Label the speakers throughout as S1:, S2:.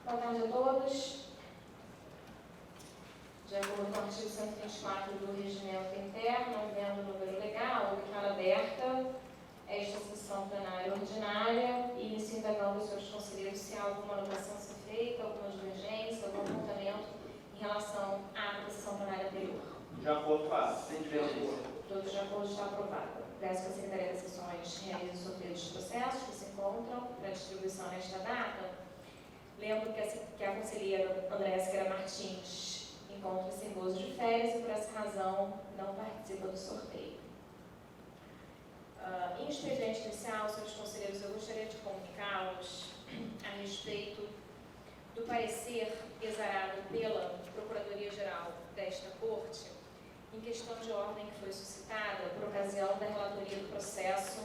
S1: Boa tarde a todos. De acordo com o artigo 124 do Regimento Interno, havendo número legal, declaro aberta esta sessão plenária ordinária e inicio indagando os senhores conselheiros se há alguma anotação a ser feita, alguma divergência, algum apontamento em relação à sessão plenária anterior.
S2: De acordo, faz. Sem divergência.
S1: Todos de acordo, está aprovado. Peço que a Secretaria das Sessões realize o sorteio dos processos que se encontram para distribuição nesta data. Lembro que a conselheira Andréa Siqueira Martins encontra-se em gozo de férias e, por essa razão, não participa do sorteio. Em expediente inicial, senhores conselheiros, eu gostaria de comunicá-los a respeito do parecer exarado pela Procuradoria-Geral desta Corte em questão de ordem que foi suscitada por ocasião da relatoria do processo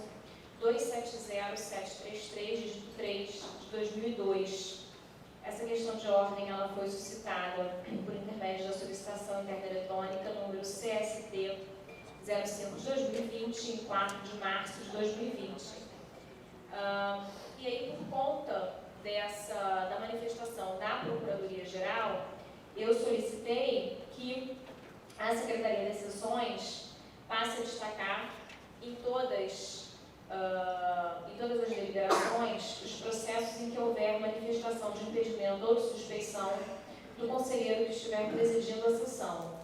S1: 270733, dígito 3, de 2002. Essa questão de ordem ela foi suscitada por intermédio da solicitação interna eletrônica número CST 05 de 2020, em 4 de março de 2020. E aí, por conta da manifestação da Procuradoria-Geral, eu solicitei que a Secretaria das Sessões passe a destacar em todas as deliberações os processos em que houver manifestação de impedimento ou de suspeição do conselheiro que estiver presidindo a sessão,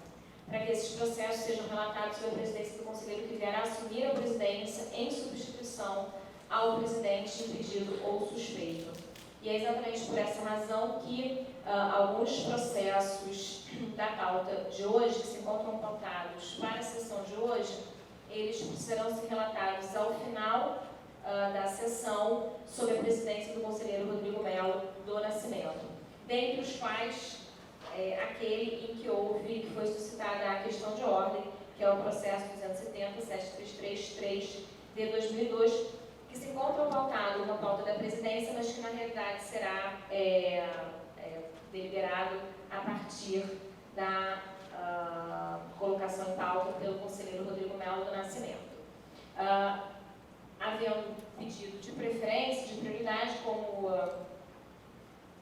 S1: para que esses processos sejam relatados sob a presidência do conselheiro que vier a assumir a presidência em substituição ao presidente impedido ou suspeito. E é exatamente por essa razão que alguns processos da pauta de hoje, que se encontram pautados para a sessão de hoje, eles precisarão ser relatados ao final da sessão, sob a presidência do conselheiro Rodrigo Melo do Nascimento, dentre os quais aquele em que foi suscitada a questão de ordem, que é o processo 270.7333 de 2002, que se encontra pautado na pauta da presidência, mas que na realidade será deliberado a partir da colocação em pauta pelo conselheiro Rodrigo Melo do Nascimento. Havendo pedido de preferência, de prioridade, como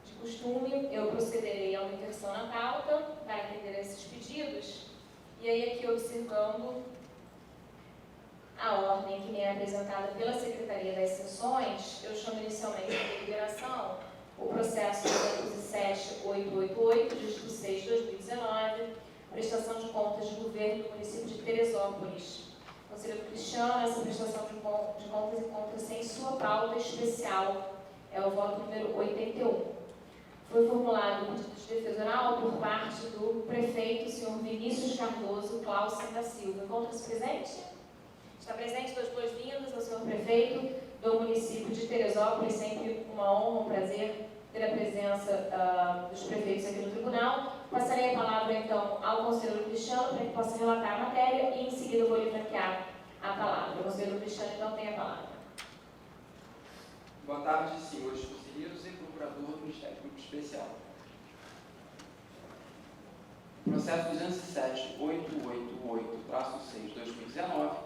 S1: de costume, eu procederei a uma inversão na pauta para atender esses pedidos. E aí, aqui observando a ordem que me é apresentada pela Secretaria das Sessões, eu chamo inicialmente de deliberação o processo 207.888, dígito 6 de 2019, prestação de contas de governo do município de Teresópolis. Conselheiro Cristiano, essa prestação de contas encontra-se em sua pauta especial, é o voto número 81. Foi formulado um pedido de defesa oral por parte do prefeito, senhor Vinícius Cardoso Clausen da Silva. Encontra-se presente? Está presente, dou as boas-vindas ao senhor prefeito do município de Teresópolis, sempre uma honra, um prazer ter a presença dos prefeitos aqui no tribunal. Passarei a palavra, então, ao conselheiro Cristiano para que possa relatar a matéria e, em seguida, eu vou lhe franquear a palavra. O conselheiro Cristiano, então, tem a palavra.
S3: Boa tarde, senhores conselheiros e procurador do Ministério Público Especial. O processo 207.888-6/2019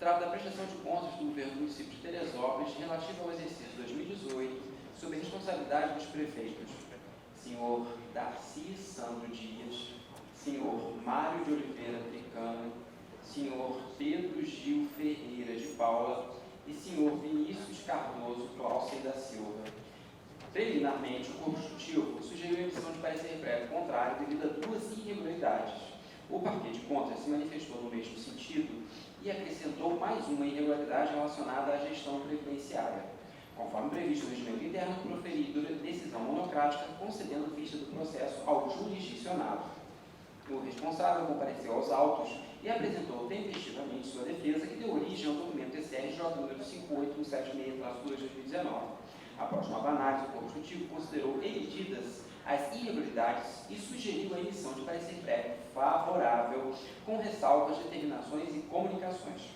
S3: trata da prestação de contas do governo do município de Teresópolis relativo ao exercício 2018, sob a responsabilidade dos prefeitos senhor Darcy Sandro Dias, senhor Mário de Oliveira Tricano, senhor Pedro Gil Ferreira de Paula e senhor Vinícius Cardoso Clausen da Silva. Preliminarmente, o Constitutivo sugeriu a emissão de parecer prévio contrário devido a duas irregularidades. O Parquê de Contas se manifestou no mesmo sentido e acrescentou mais uma irregularidade relacionada à gestão previdenciária, conforme previsto no regimento interno, proferido decisão monocrática, concedendo vista do processo ao jurisdicionado. O responsável compareceu aos autos e apresentou tempestivamente sua defesa, que deu origem ao documento TCRJ número 5876/2019. Após nova análise, o Constitutivo considerou emitidas as irregularidades e sugeriu a emissão de parecer prévio favorável, com ressalvas, determinações e comunicações.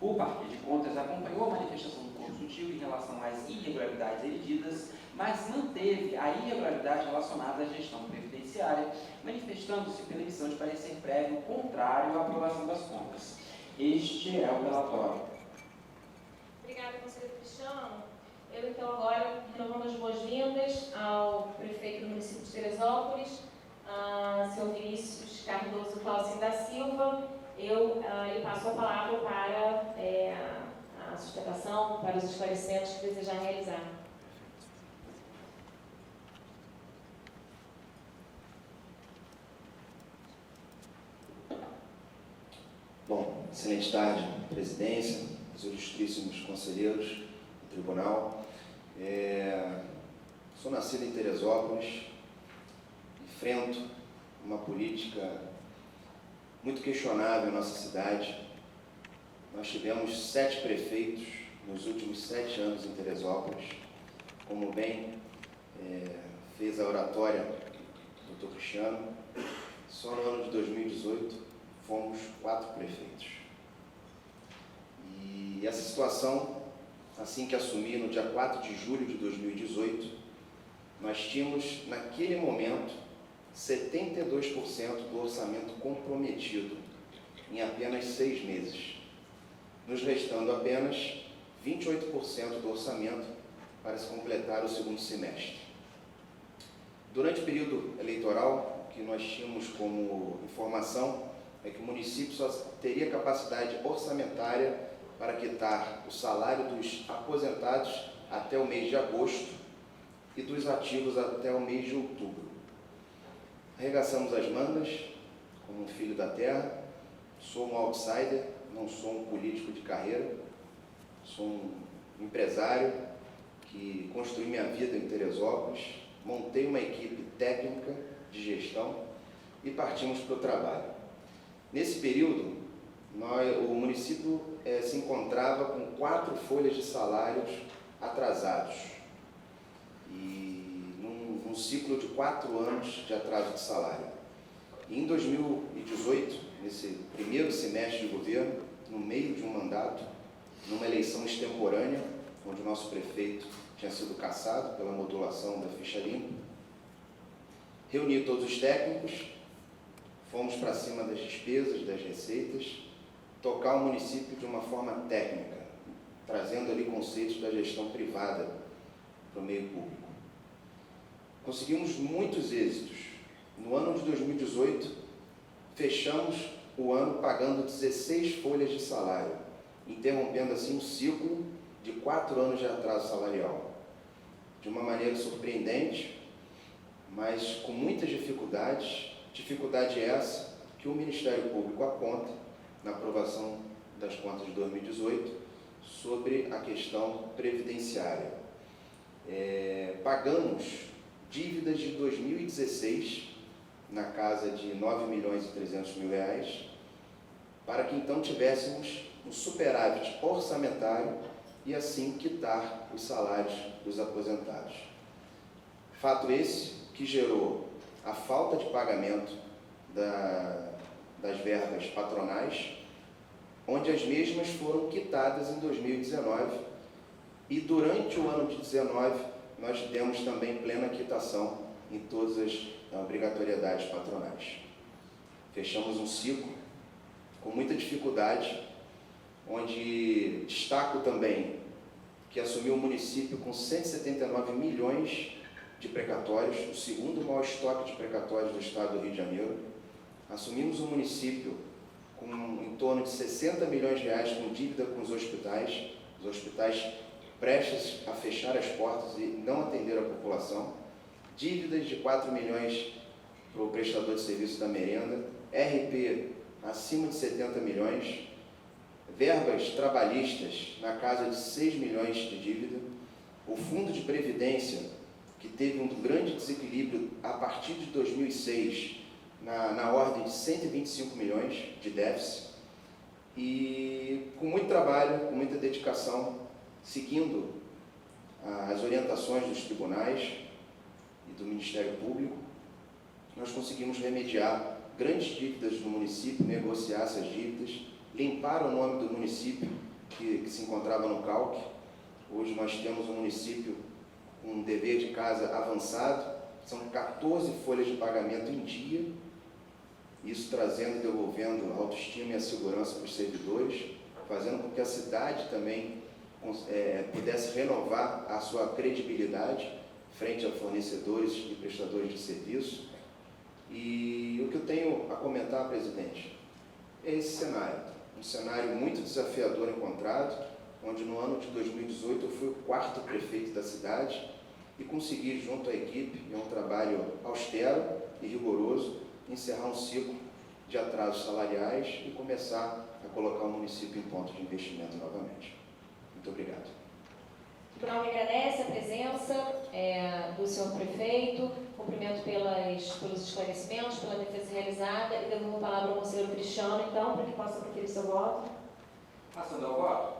S3: O Parquê de Contas acompanhou a manifestação do Constitutivo em relação às irregularidades emitidas, mas manteve a irregularidade relacionada à gestão previdenciária, manifestando-se pela emissão de parecer prévio contrário à aprovação das contas. Este é o relatório.
S1: Obrigada, conselheiro Cristiano. Eu, então, agora, renovando as boas-vindas ao Silva, eu passo a palavra para a sustentação, para os esclarecimentos que desejar realizar.
S4: Bom, excelente tarde, presidência, os ilustríssimos conselheiros do tribunal. Sou nascido em Teresópolis, enfrento uma política muito questionável em nossa cidade. Nós tivemos 7 prefeitos nos últimos 7 anos em Teresópolis, como bem fez a oratória do Dr. Cristiano. Só no ano de 2018 fomos 4 prefeitos. E essa situação, assim que assumi no dia 4 de julho de 2018, nós tínhamos, naquele momento, 72% do orçamento comprometido em apenas 6 meses, nos restando apenas 28% do orçamento para se completar o segundo semestre. Durante o período eleitoral, o que nós tínhamos como informação é que o município só teria capacidade orçamentária para quitar o salário dos aposentados até o mês de agosto e dos ativos até o mês de outubro. Arregaçamos as mangas, como um filho da terra. Sou um outsider, não sou um político de carreira, sou um empresário que construí minha vida em Teresópolis, montei uma equipe técnica de gestão e partimos para o trabalho. Nesse período, o município se encontrava com 4 folhas de salários atrasados e num ciclo de 4 anos de atraso de salário. E em 2018, nesse primeiro semestre de governo, no meio de um mandato, numa eleição extemporânea, onde o nosso prefeito tinha sido cassado pela modulação da ficha limpa, reuni todos os técnicos, fomos para cima das despesas, das receitas, tocar o município de uma forma técnica, trazendo ali conceitos da gestão privada para o meio público. Conseguimos muitos êxitos. No ano de 2018, fechamos o ano pagando 16 folhas de salário, interrompendo assim um ciclo de 4 anos de atraso salarial. De uma maneira surpreendente, mas com muitas dificuldades. Dificuldade essa que o Ministério Público aponta na aprovação das contas de 2018 sobre a questão previdenciária. Pagamos dívidas de 2016 na casa de R$9.300.000 para que então tivéssemos um superávit orçamentário e assim quitar os salários dos aposentados. Fato esse que gerou a falta de pagamento das verbas patronais, onde as mesmas foram quitadas em 2019 e durante o ano de 2019 nós demos também plena quitação em todas as obrigatoriedades patronais. Fechamos um ciclo com muita dificuldade, onde destaco também que assumiu o município com 179 milhões de precatórios, o segundo maior estoque de precatórios do estado do Rio de Janeiro. Assumimos um município com em torno de 60 milhões de reais com dívida com os hospitais prestes a fechar as portas e não atender a população, dívidas de 4 milhões para o prestador de serviço da merenda, RP acima de 70 milhões, verbas trabalhistas na casa de 6 milhões de dívida, o fundo de previdência que teve um grande desequilíbrio a partir de 2006, na ordem de 125 milhões de déficit, e com muito trabalho, com muita dedicação, seguindo as orientações dos tribunais e do Ministério Público, nós conseguimos remediar grandes dívidas do município, negociar essas dívidas, limpar o nome do município que se encontrava no calque. Hoje nós temos um município com um dever de casa avançado, são 14 folhas de pagamento em dia, isso trazendo e devolvendo a autoestima e a segurança para os servidores, fazendo com que a cidade também pudesse renovar a sua credibilidade frente a fornecedores e prestadores de serviço. E o que eu tenho a comentar, presidente, é esse cenário. Um cenário muito desafiador encontrado, onde no ano de 2018 eu fui o 4º prefeito da cidade e consegui, junto à equipe, em um trabalho austero e rigoroso, encerrar um ciclo de atrasos salariais e começar a colocar o município em ponto de investimento novamente. Muito obrigado.
S1: O tribunal me agradece a presença do senhor prefeito, cumprimento pelos esclarecimentos, pela defesa realizada e devolvo a palavra ao conselheiro Cristiano, então, para que possa proferir seu voto.
S3: Passando ao voto,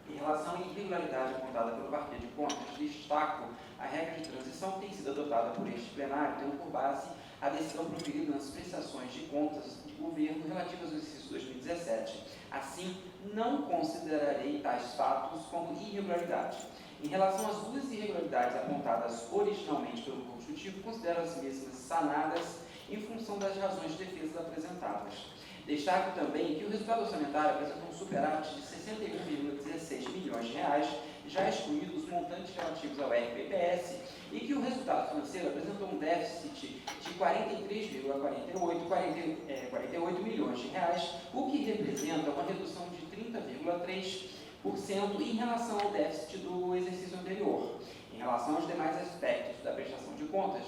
S3: em relação à irregularidade apontada pelo Parquet de Contas, destaco a regra de transição que tem sido adotada por este plenário, tendo por base a decisão proferida nas prestações de contas de governo relativas ao exercício 2017. Assim, não considerarei tais fatos como irregularidade. Em relação às duas irregularidades apontadas originalmente pelo Constitutivo, considero as mesmas sanadas em função das razões de defesa apresentadas. Destaco também que o resultado orçamentário apresentou um superávit de 61,16 milhões de reais, já excluídos os montantes relativos ao RPPS, e que o resultado financeiro apresentou um déficit de 43,48 milhões de reais, o que representa uma redução de 30,3% em relação ao déficit do exercício anterior. Em relação aos demais aspectos da prestação de contas,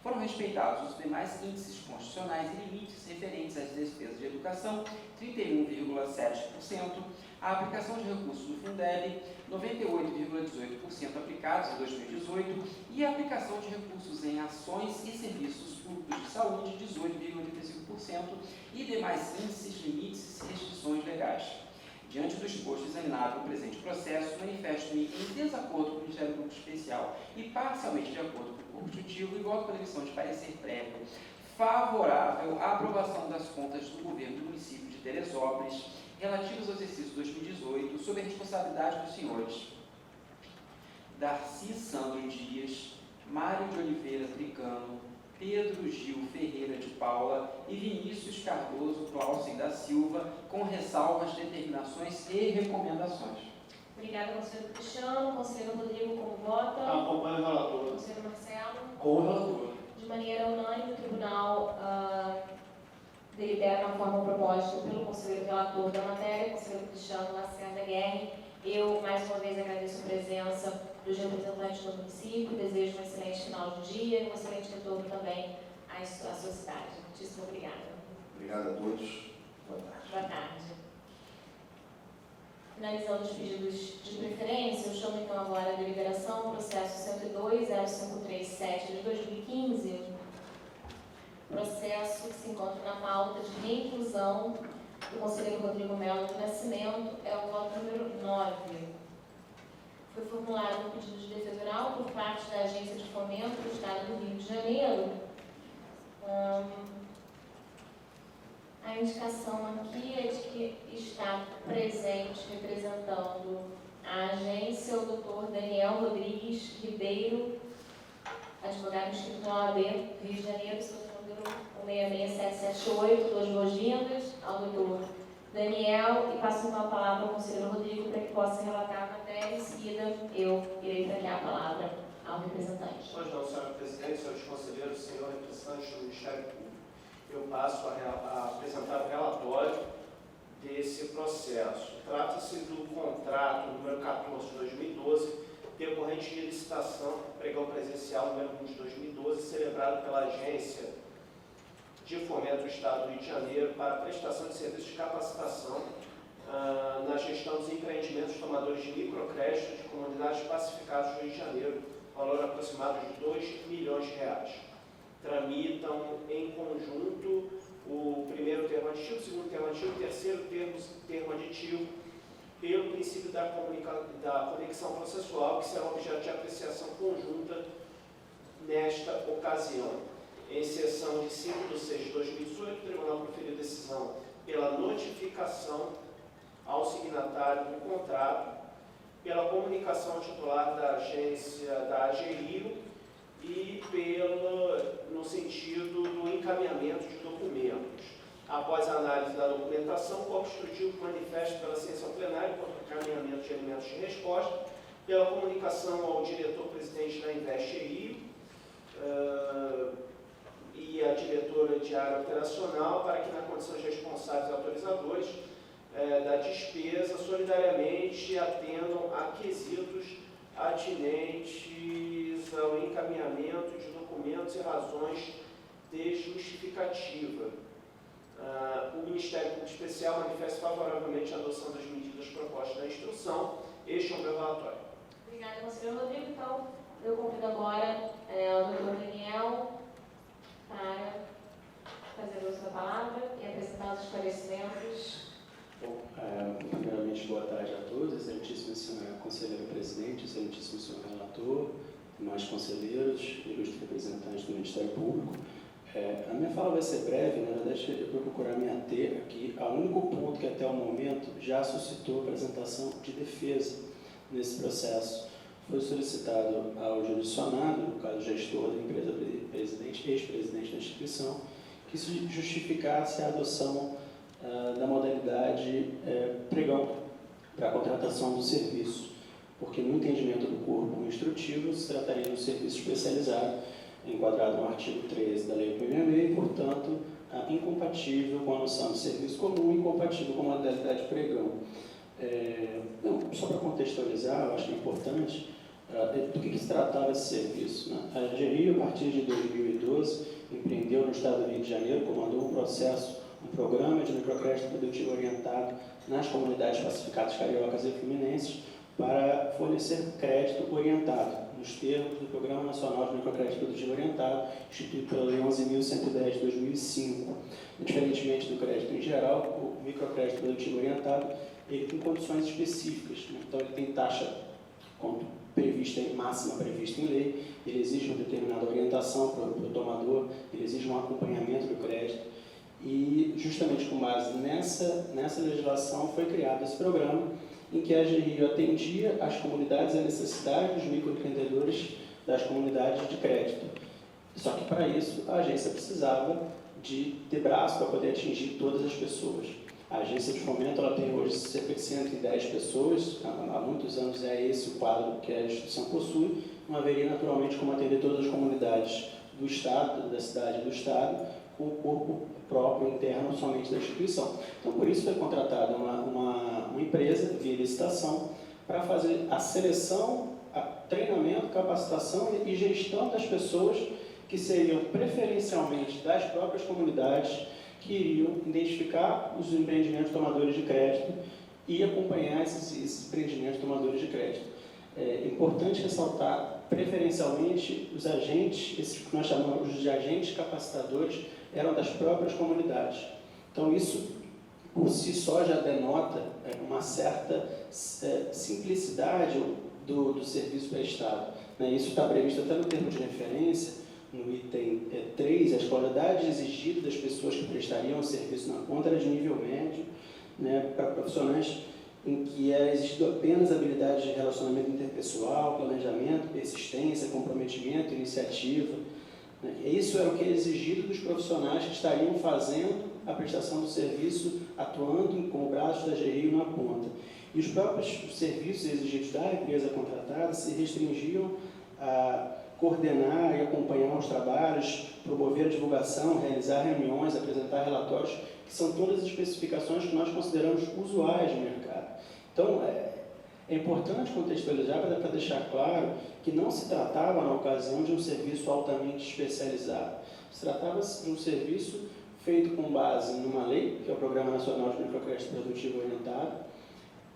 S3: foram respeitados os demais índices constitucionais e limites referentes às despesas de educação, 31,7%, a aplicação de recursos do Fundeb, 98,18% aplicados em 2018, e a aplicação de recursos em ações e serviços públicos de saúde, 18,85%, e demais índices, limites e restrições legais. Diante do exposto examinado no presente processo, manifesto-me em desacordo com o Ministério Público Especial e parcialmente de acordo com o Constitutivo e voto pela emissão de parecer prévio favorável à aprovação das contas do governo do município de Teresópolis relativas ao exercício 2018, sob a responsabilidade dos senhores Darcy Sandro Dias, Mário de Oliveira Tricano, Pedro Gil Ferreira de Paula e Vinícius Cardoso Clausen da Silva, com ressalvas, determinações e recomendações.
S1: Obrigada, conselheiro Cristiano. Conselheiro Rodrigo, como vota?
S2: Acompanho o relator.
S1: Conselheiro Marcelo?
S2: Com o relator.
S1: De maneira unânime, o tribunal delibera na forma proposta pelo conselheiro relator da matéria, conselheiro Cristiano Lacerda Guerre. Eu, mais uma vez, agradeço a presença dos representantes do município, desejo um excelente final de dia e um excelente retorno também à sua cidade. Muitíssimo obrigada.
S4: Obrigado a todos. Boa tarde.
S1: Boa tarde. Finalizando os pedidos de preferência, eu chamo então agora a deliberação, processo 102.0537 de 2015, processo que se encontra na pauta de reinclusão do conselheiro Rodrigo Melo do Nascimento, é o voto número 9. Foi formulado um pedido de defesa oral por parte da Agência de Fomento do Estado do Rio de Janeiro. A indicação aqui é de que está presente, representando a agência, o doutor Daniel Rodrigues Ribeiro, advogado inscrito no OAB, Rio de Janeiro, seu número 66778, duas boas-vindas ao doutor Daniel, e passo então a palavra ao conselheiro Rodrigo para que possa relatar a matéria. Em seguida, eu irei franquear a palavra ao representante.
S2: Pois não, senhora presidente, senhores conselheiros, senhor representante do Ministério Público. Eu passo a apresentar o relatório desse processo. Trata-se do contrato número 14 de 2012, decorrente de licitação pregão presencial número 1 de 2012, celebrado pela Agência de Fomento do Estado do Rio de Janeiro para prestação de serviços de capacitação na gestão dos empreendimentos tomadores de microcrédito de comunidades pacificadas do Rio de Janeiro, valor aproximado de R$2 milhões. Tramitam em conjunto o primeiro termo aditivo, o segundo termo aditivo, o terceiro termo aditivo, pelo princípio da conexão processual, que será objeto de apreciação conjunta nesta ocasião. Em sessão de 5 de 6 de 2018, o Tribunal proferiu decisão pela notificação ao signatário do contrato, pela comunicação ao titular da agência da AGRIO e no sentido do encaminhamento de documentos. Após a análise da documentação, o corpo instrutivo manifesta pela sessão plenária por encaminhamento de elementos de resposta, pela comunicação ao diretor-presidente da Investe Rio, e a diretora de área operacional para que, na condição de responsáveis e autorizadores da despesa, solidariamente atendam a quesitos atinentes ao encaminhamento de documentos e razões de justificativa. O Ministério Público Especial manifesta favoravelmente a adoção das medidas propostas na instrução. Este é o meu relatório.
S1: Obrigada, conselheiro Rodrigo. Então, eu convido agora o doutor Daniel para fazer uso da palavra e apresentar os esclarecimentos.
S5: Bom, primeiramente, boa tarde a todos, excelentíssimo senhor conselheiro presidente, excelentíssimo senhor relator, demais conselheiros, ilustres representantes do Ministério Público. A minha fala vai ser breve, na verdade eu vou procurar me ater aqui ao único ponto que até o momento já suscitou apresentação de defesa nesse processo. Foi solicitado ao jurisdicionado, no caso gestor da empresa ex-presidente da instituição, que se justificasse a adoção da modalidade pregão para a contratação do serviço, porque no entendimento do corpo instrutivo se trataria de um serviço especializado, enquadrado no artigo 13 da Lei 866 e, portanto, incompatível com a noção de serviço comum e incompatível com a modalidade pregão. Só para contextualizar, eu acho que é importante, do que se tratava esse serviço, né? A GRI, a partir de 2012, empreendeu no estado do Rio de Janeiro, comandou um programa de microcrédito produtivo orientado nas comunidades pacificadas cariocas e fluminenses para fornecer crédito orientado, nos termos do Programa Nacional de Microcrédito Produtivo Orientado, instituído pela Lei 11.110 de 2005. Diferentemente do crédito em geral, o microcrédito produtivo orientado ele tem condições específicas, né? Então ele tem taxa máxima prevista em lei, ele exige uma determinada orientação para o tomador, ele exige um acompanhamento do crédito, e justamente com base nessa legislação foi criado esse programa em que a GRI atendia as comunidades e a necessidade dos microempreendedores das comunidades de crédito. Só que para isso a agência precisava de ter braço para poder atingir todas as pessoas. A agência de fomento ela tem hoje cerca de 110 pessoas, há muitos anos é esse o quadro que a instituição possui, não haveria naturalmente como atender todas as comunidades do Estado, da cidade e do Estado, com o corpo próprio interno somente da instituição. Então, por isso foi contratada uma empresa via licitação para fazer a seleção, treinamento, capacitação e gestão das pessoas que seriam preferencialmente das próprias comunidades que iriam identificar os empreendimentos tomadores de crédito e acompanhar esses empreendimentos tomadores de crédito. É importante ressaltar, preferencialmente, os agentes, esses que nós chamamos de agentes capacitadores, eram das próprias comunidades. Então, isso, por si só, já denota uma certa simplicidade do serviço prestado. Isso está previsto até no termo de referência, no item 3, a escolaridade exigida das pessoas que prestariam o serviço na conta era de nível médio, né, para profissionais em que era exigido apenas habilidades de relacionamento interpessoal, planejamento, persistência, comprometimento, iniciativa. Isso era o que é exigido dos profissionais que estariam fazendo a prestação do serviço, atuando como braços da GRI na ponta. E os próprios serviços exigidos da empresa contratada se restringiam a coordenar e acompanhar os trabalhos, promover a divulgação, realizar reuniões, apresentar relatórios, que são todas as especificações que nós consideramos usuais no mercado. Então, é importante contextualizar para deixar claro que não se tratava, na ocasião, de um serviço altamente especializado. Se tratava-se de um serviço feito com base numa lei, que é o Programa Nacional de Microcrédito Produtivo Orientado,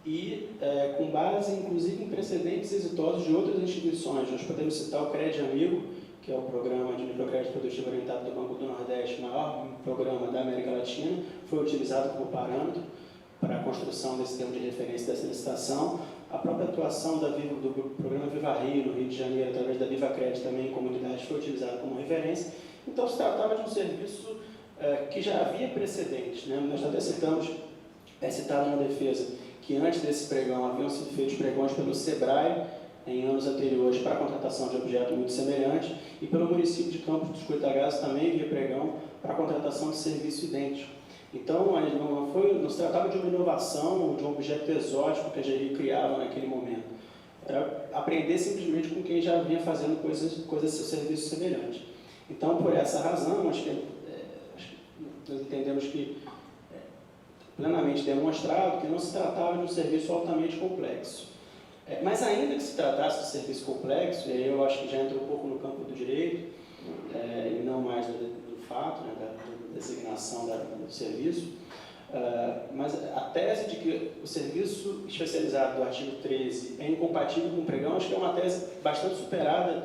S5: e com base, inclusive, em precedentes exitosos de outras instituições. Nós podemos citar o Crédito Amigo, que é o programa de microcrédito produtivo orientado do Banco do Nordeste, o maior programa da América Latina, foi utilizado como parâmetro para a construção desse termo de referência dessa licitação. A própria atuação do programa Viva Rio, no Rio de Janeiro, através da Viva Crédito também em comunidade, foi utilizado como referência. Então, se tratava de um serviço que já havia precedentes, né? Nós até citamos, citado na defesa, que antes desse pregão haviam sido feitos pregões pelo SEBRAE em anos anteriores para a contratação de objeto muito semelhante e pelo município de Campos dos Goytacazes também havia pregão para a contratação de serviço idêntico. Então, não se tratava de uma inovação, de um objeto exótico que a GRI criava naquele momento. Era aprender simplesmente com quem já vinha fazendo coisas seu serviço semelhante. Então, por essa razão, acho que nós entendemos que plenamente demonstrado que não se tratava de um serviço altamente complexo. Mas ainda que se tratasse de serviço complexo, e aí eu acho que já entra um pouco no campo do direito, e não mais do fato, né, da designação do serviço, mas a tese de que o serviço especializado do artigo 13 é incompatível com o pregão, acho que é uma tese bastante superada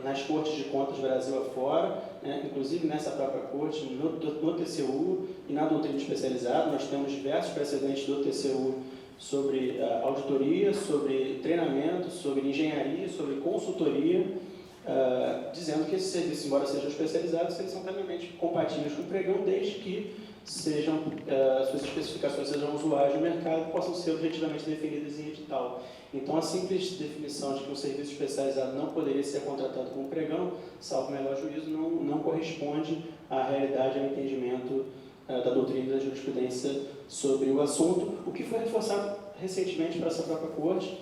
S5: nas cortes de contas Brasil afora, inclusive nessa própria corte, no TCU e na doutrina especializada. Nós temos diversos precedentes do TCU sobre auditoria, sobre treinamento, sobre engenharia, sobre consultoria, dizendo que esses serviços, embora sejam especializados, eles são plenamente compatíveis com o pregão, desde que suas especificações sejam usuais no mercado e possam ser objetivamente definidas em edital. Então, a simples definição de que um serviço especializado não poderia ser contratado como pregão, salvo o melhor juízo, não corresponde à realidade e ao entendimento da doutrina e da jurisprudência sobre o assunto, o que foi reforçado recentemente para essa própria corte.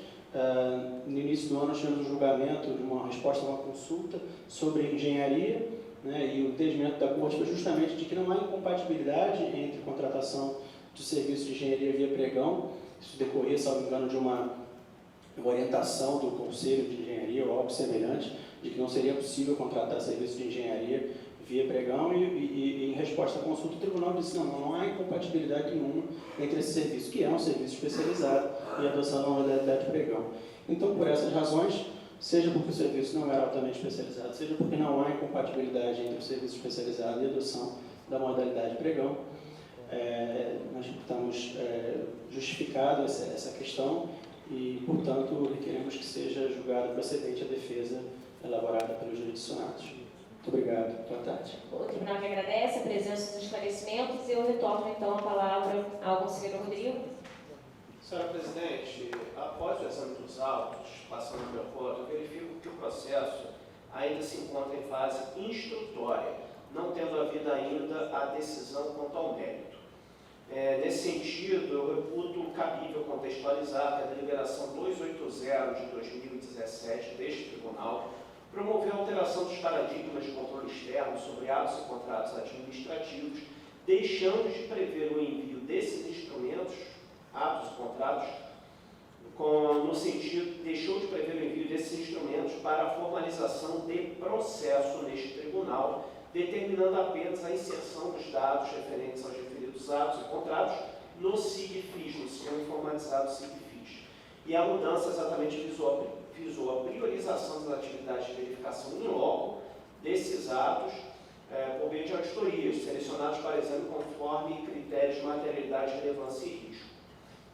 S5: No início do ano, nós tivemos um julgamento de uma resposta a uma consulta sobre engenharia, né, e o entendimento da corte foi justamente de que não há incompatibilidade entre contratação de serviço de engenharia via pregão. Isso decorria, salvo engano, de uma orientação do Conselho de Engenharia ou algo semelhante, de que não seria possível contratar serviço de engenharia via pregão, e em resposta à consulta, o tribunal disse não há incompatibilidade nenhuma entre esse serviço, que é um serviço especializado, e a adoção da modalidade de pregão. Então, por essas razões, seja porque o serviço não era altamente especializado, seja porque não há incompatibilidade entre o serviço especializado e a adoção da modalidade de pregão, nós estamos justificado essa questão e, portanto, requeremos que seja julgado procedente a defesa elaborada pelos jurisdicionados. Muito obrigado. Boa tarde.
S1: O tribunal que agradece a presença dos esclarecimentos e eu retorno, então, a palavra ao conselheiro Rodrigo.
S2: Senhora Presidente, após o exame dos autos, passando pelo voto, eu verifico que o processo ainda se encontra em fase instrutória, não tendo havido ainda a decisão quanto ao mérito. Nesse sentido, eu reputo cabível contextualizar que a deliberação 280 de 2017 deste tribunal promoveu a alteração dos paradigmas de controle externo sobre atos e contratos administrativos, deixando de prever o envio desses instrumentos, atos e contratos, no sentido, deixou de prever o envio desses instrumentos para a formalização de processo neste tribunal, determinando apenas a inserção dos dados referentes aos referidos atos e contratos no SIGFIS, no Sistema Informatizado SIGFIS. E a mudança exatamente visou a priorização das atividades de verificação in loco desses atos por meio de auditorias, selecionados para exame conforme critérios de materialidade, relevância e risco.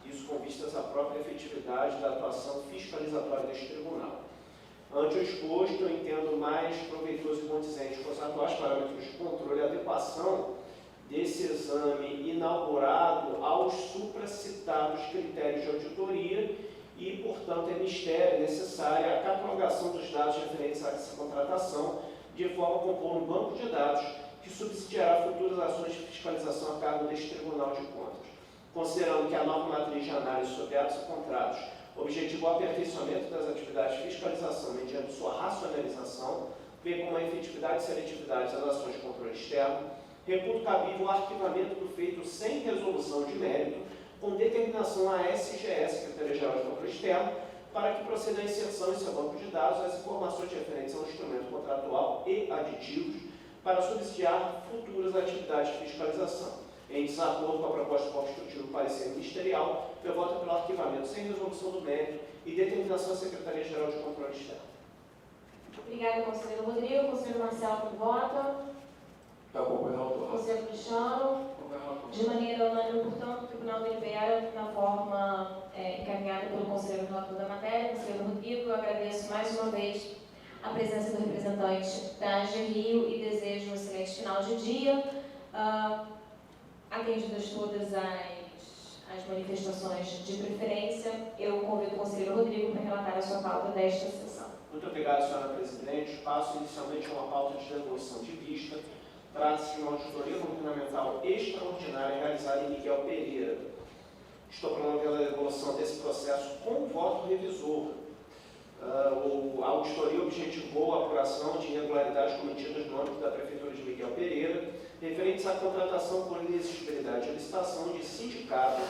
S2: Isso com vistas à própria efetividade da atuação fiscalizatória deste tribunal. Ante o exposto, eu entendo mais proveitoso e condizente com os atuais parâmetros de controle e adequação desse exame inaugurado aos supracitados critérios de auditoria e, portanto, é necessária a catalogação dos dados referentes a essa contratação, de forma a compor um banco de dados que subsidiará futuras ações de fiscalização a cargo deste Tribunal de Contas. Considerando que a nova matriz de análise sobre atos e contratos objetivou o aperfeiçoamento das atividades de fiscalização mediante sua racionalização, bem como a efetividade e seletividade das ações de controle externo, reputo cabível o arquivamento do feito sem resolução de mérito, com determinação à SGS, Secretaria-Geral de Controle Externo, para que proceda a inserção em seu banco de dados as informações referentes ao instrumento contratual e aditivos para subsidiar futuras atividades de fiscalização. Em desacordo com a proposta constitutiva do parecer ministerial, eu voto pelo arquivamento sem resolução do mérito e determinação da Secretaria-Geral de Controle Externo.
S1: Obrigada, conselheiro Rodrigo. Conselheiro Marcelo, por voto. Conselheiro Cristiano. De maneira unânime, portanto, o Tribunal delibera na forma encaminhada pelo conselheiro relator da matéria, conselheiro Rodrigo. Eu agradeço mais uma vez a presença do representante da AGRIO e desejo um excelente final de dia. Atendidas todas as manifestações de preferência, eu convido o conselheiro Rodrigo para relatar a sua pauta desta sessão.
S2: Muito obrigado, senhora Presidente. Passo inicialmente a uma pauta de devolução de vista. Trata-se de uma auditoria governamental extraordinária realizada em Miguel Pereira. Estou promovendo a devolução desse processo com voto revisor. A auditoria objetivou a apuração de irregularidades cometidas no âmbito da Prefeitura de Miguel Pereira, referentes à contratação por inexigibilidade de licitação de sindicato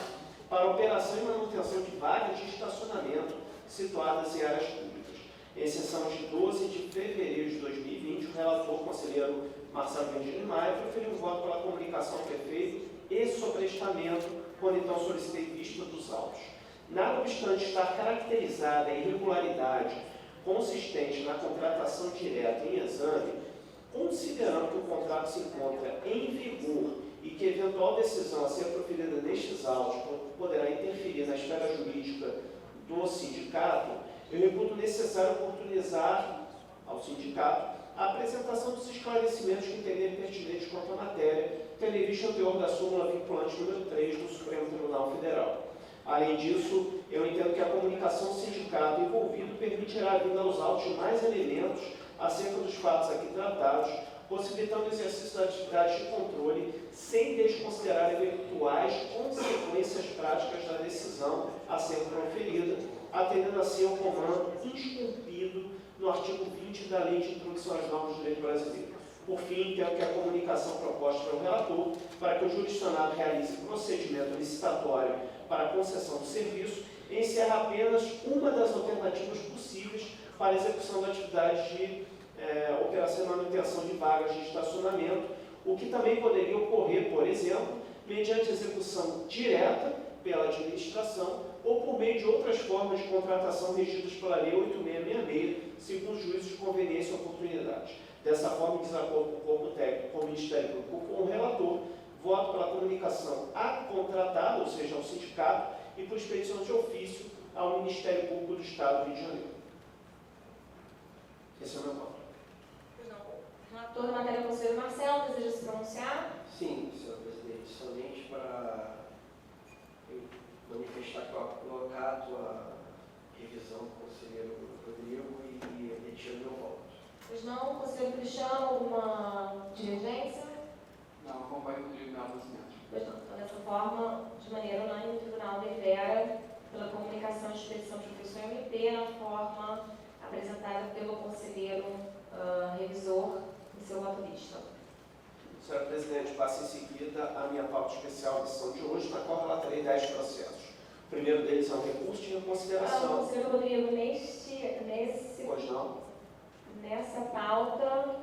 S2: para operação e manutenção de vagas de estacionamento situadas em áreas públicas. Em sessão de 12 de fevereiro de 2020, o relator conselheiro Marcelo Virgílio Maia proferiu voto pela comunicação ao prefeito e sobrestamento, quando então solicitei vista dos autos. Nada obstante estar caracterizada a irregularidade consistente na contratação direta em exame, considerando que o contrato se encontra em vigor e que eventual decisão a ser proferida nestes autos poderá interferir na esfera jurídica do sindicato, eu reputo necessário oportunizar ao sindicato a apresentação dos esclarecimentos que entenderem pertinentes quanto à matéria, tendo em vista o teor da súmula vinculante número 3 do Supremo Tribunal Federal. Além disso, eu entendo que a comunicação do sindicato envolvido permitirá a vinda aos autos de mais elementos acerca dos fatos aqui tratados, possibilitando o exercício da atividade de controle sem desconsiderar eventuais consequências práticas da decisão a ser proferida, atendendo assim ao comando esculpido no artigo 20 da Lei de Introdução às Normas do Direito Brasileiro. Por fim, entendo que a comunicação proposta pelo relator para que o jurisdicionado realize procedimento licitatório para a concessão do serviço encerra apenas uma das alternativas possíveis para a execução da atividade de operação e manutenção de vagas de estacionamento, o que também poderia ocorrer, por exemplo, mediante execução direta pela administração ou por meio de outras formas de contratação regidas pela Lei 8666, segundo os juízes de conveniência e oportunidade. Dessa forma, em desacordo com o corpo técnico, com o Ministério Público, com o relator, voto pela comunicação à contratada, ou seja, ao sindicato, e por expedição de ofício ao Ministério Público do Estado do Rio de Janeiro. Esse é o meu voto.
S1: Relator da matéria, conselheiro Marcelo, deseja se pronunciar?
S6: Sim, senhor presidente. Somente para manifestar que eu acato a revisão do conselheiro Rodrigo e retiro meu voto.
S1: Pois não, conselheiro Cristiano, alguma divergência?
S3: Não, acompanho o Rodrigo Melo Nascimento.
S1: Pois não. Então, dessa forma, de maneira unânime, o Tribunal delibera pela comunicação de expedição de ofício MP na forma apresentada pelo conselheiro revisor em seu voto lista.
S2: Senhora Presidente, passo em seguida a minha pauta especial da sessão de hoje, na qual relatarei 10 processos. O primeiro deles é um recurso de reconsideração.
S1: Conselheiro Rodrigo,
S2: Pois não?
S1: nessa pauta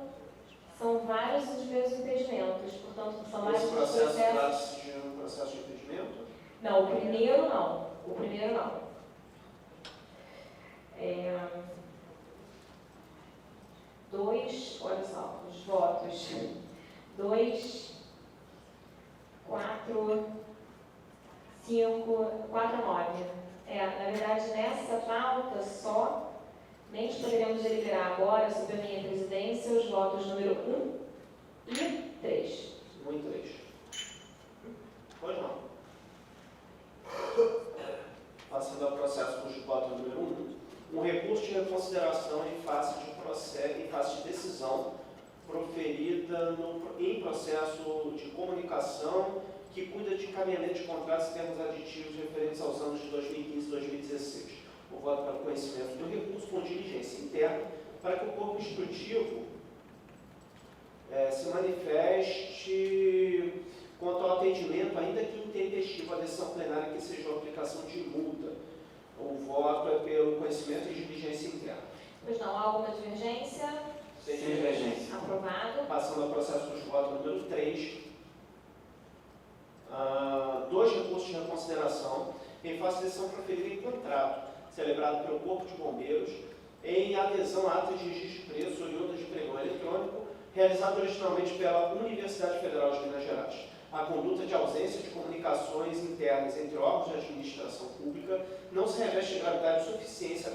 S1: são vários os meus impedimentos, portanto, são vários
S2: Esse
S1: os
S2: processo
S1: processos.
S2: trata-se de um processo de impedimento?
S1: Não, o primeiro não. O primeiro não. Olha só, os votos. 2, 4, 5, 4 a 9. Na verdade, nessa pauta somente poderemos deliberar agora, sob a minha presidência, os votos número 1 e 3.
S2: 1 e 3. Pois não. Passando ao processo cujo voto número 1, um recurso de reconsideração em face de decisão proferida em processo de comunicação que cuida de encaminhamento de contratos e termos aditivos referentes aos anos de 2015 e 2016. O voto para o conhecimento do recurso com diligência interna para que o corpo instrutivo se manifeste quanto ao atendimento, ainda que intempestivo, à decisão plenária que seja a aplicação de multa. O voto é pelo conhecimento e diligência interna.
S1: Pois não, há alguma divergência?
S3: Sem divergência.
S1: Aprovado.
S2: Passando ao processo de voto número 3. 2 recursos de reconsideração em face de decisão proferida em contrato, celebrado pelo Corpo de Bombeiros, em adesão a ato de registro de preço oriundo de pregão eletrônico, realizado originalmente pela Universidade Federal de Minas Gerais. A conduta de ausência de comunicações internas entre órgãos de administração pública não se reveste de gravidade suficiente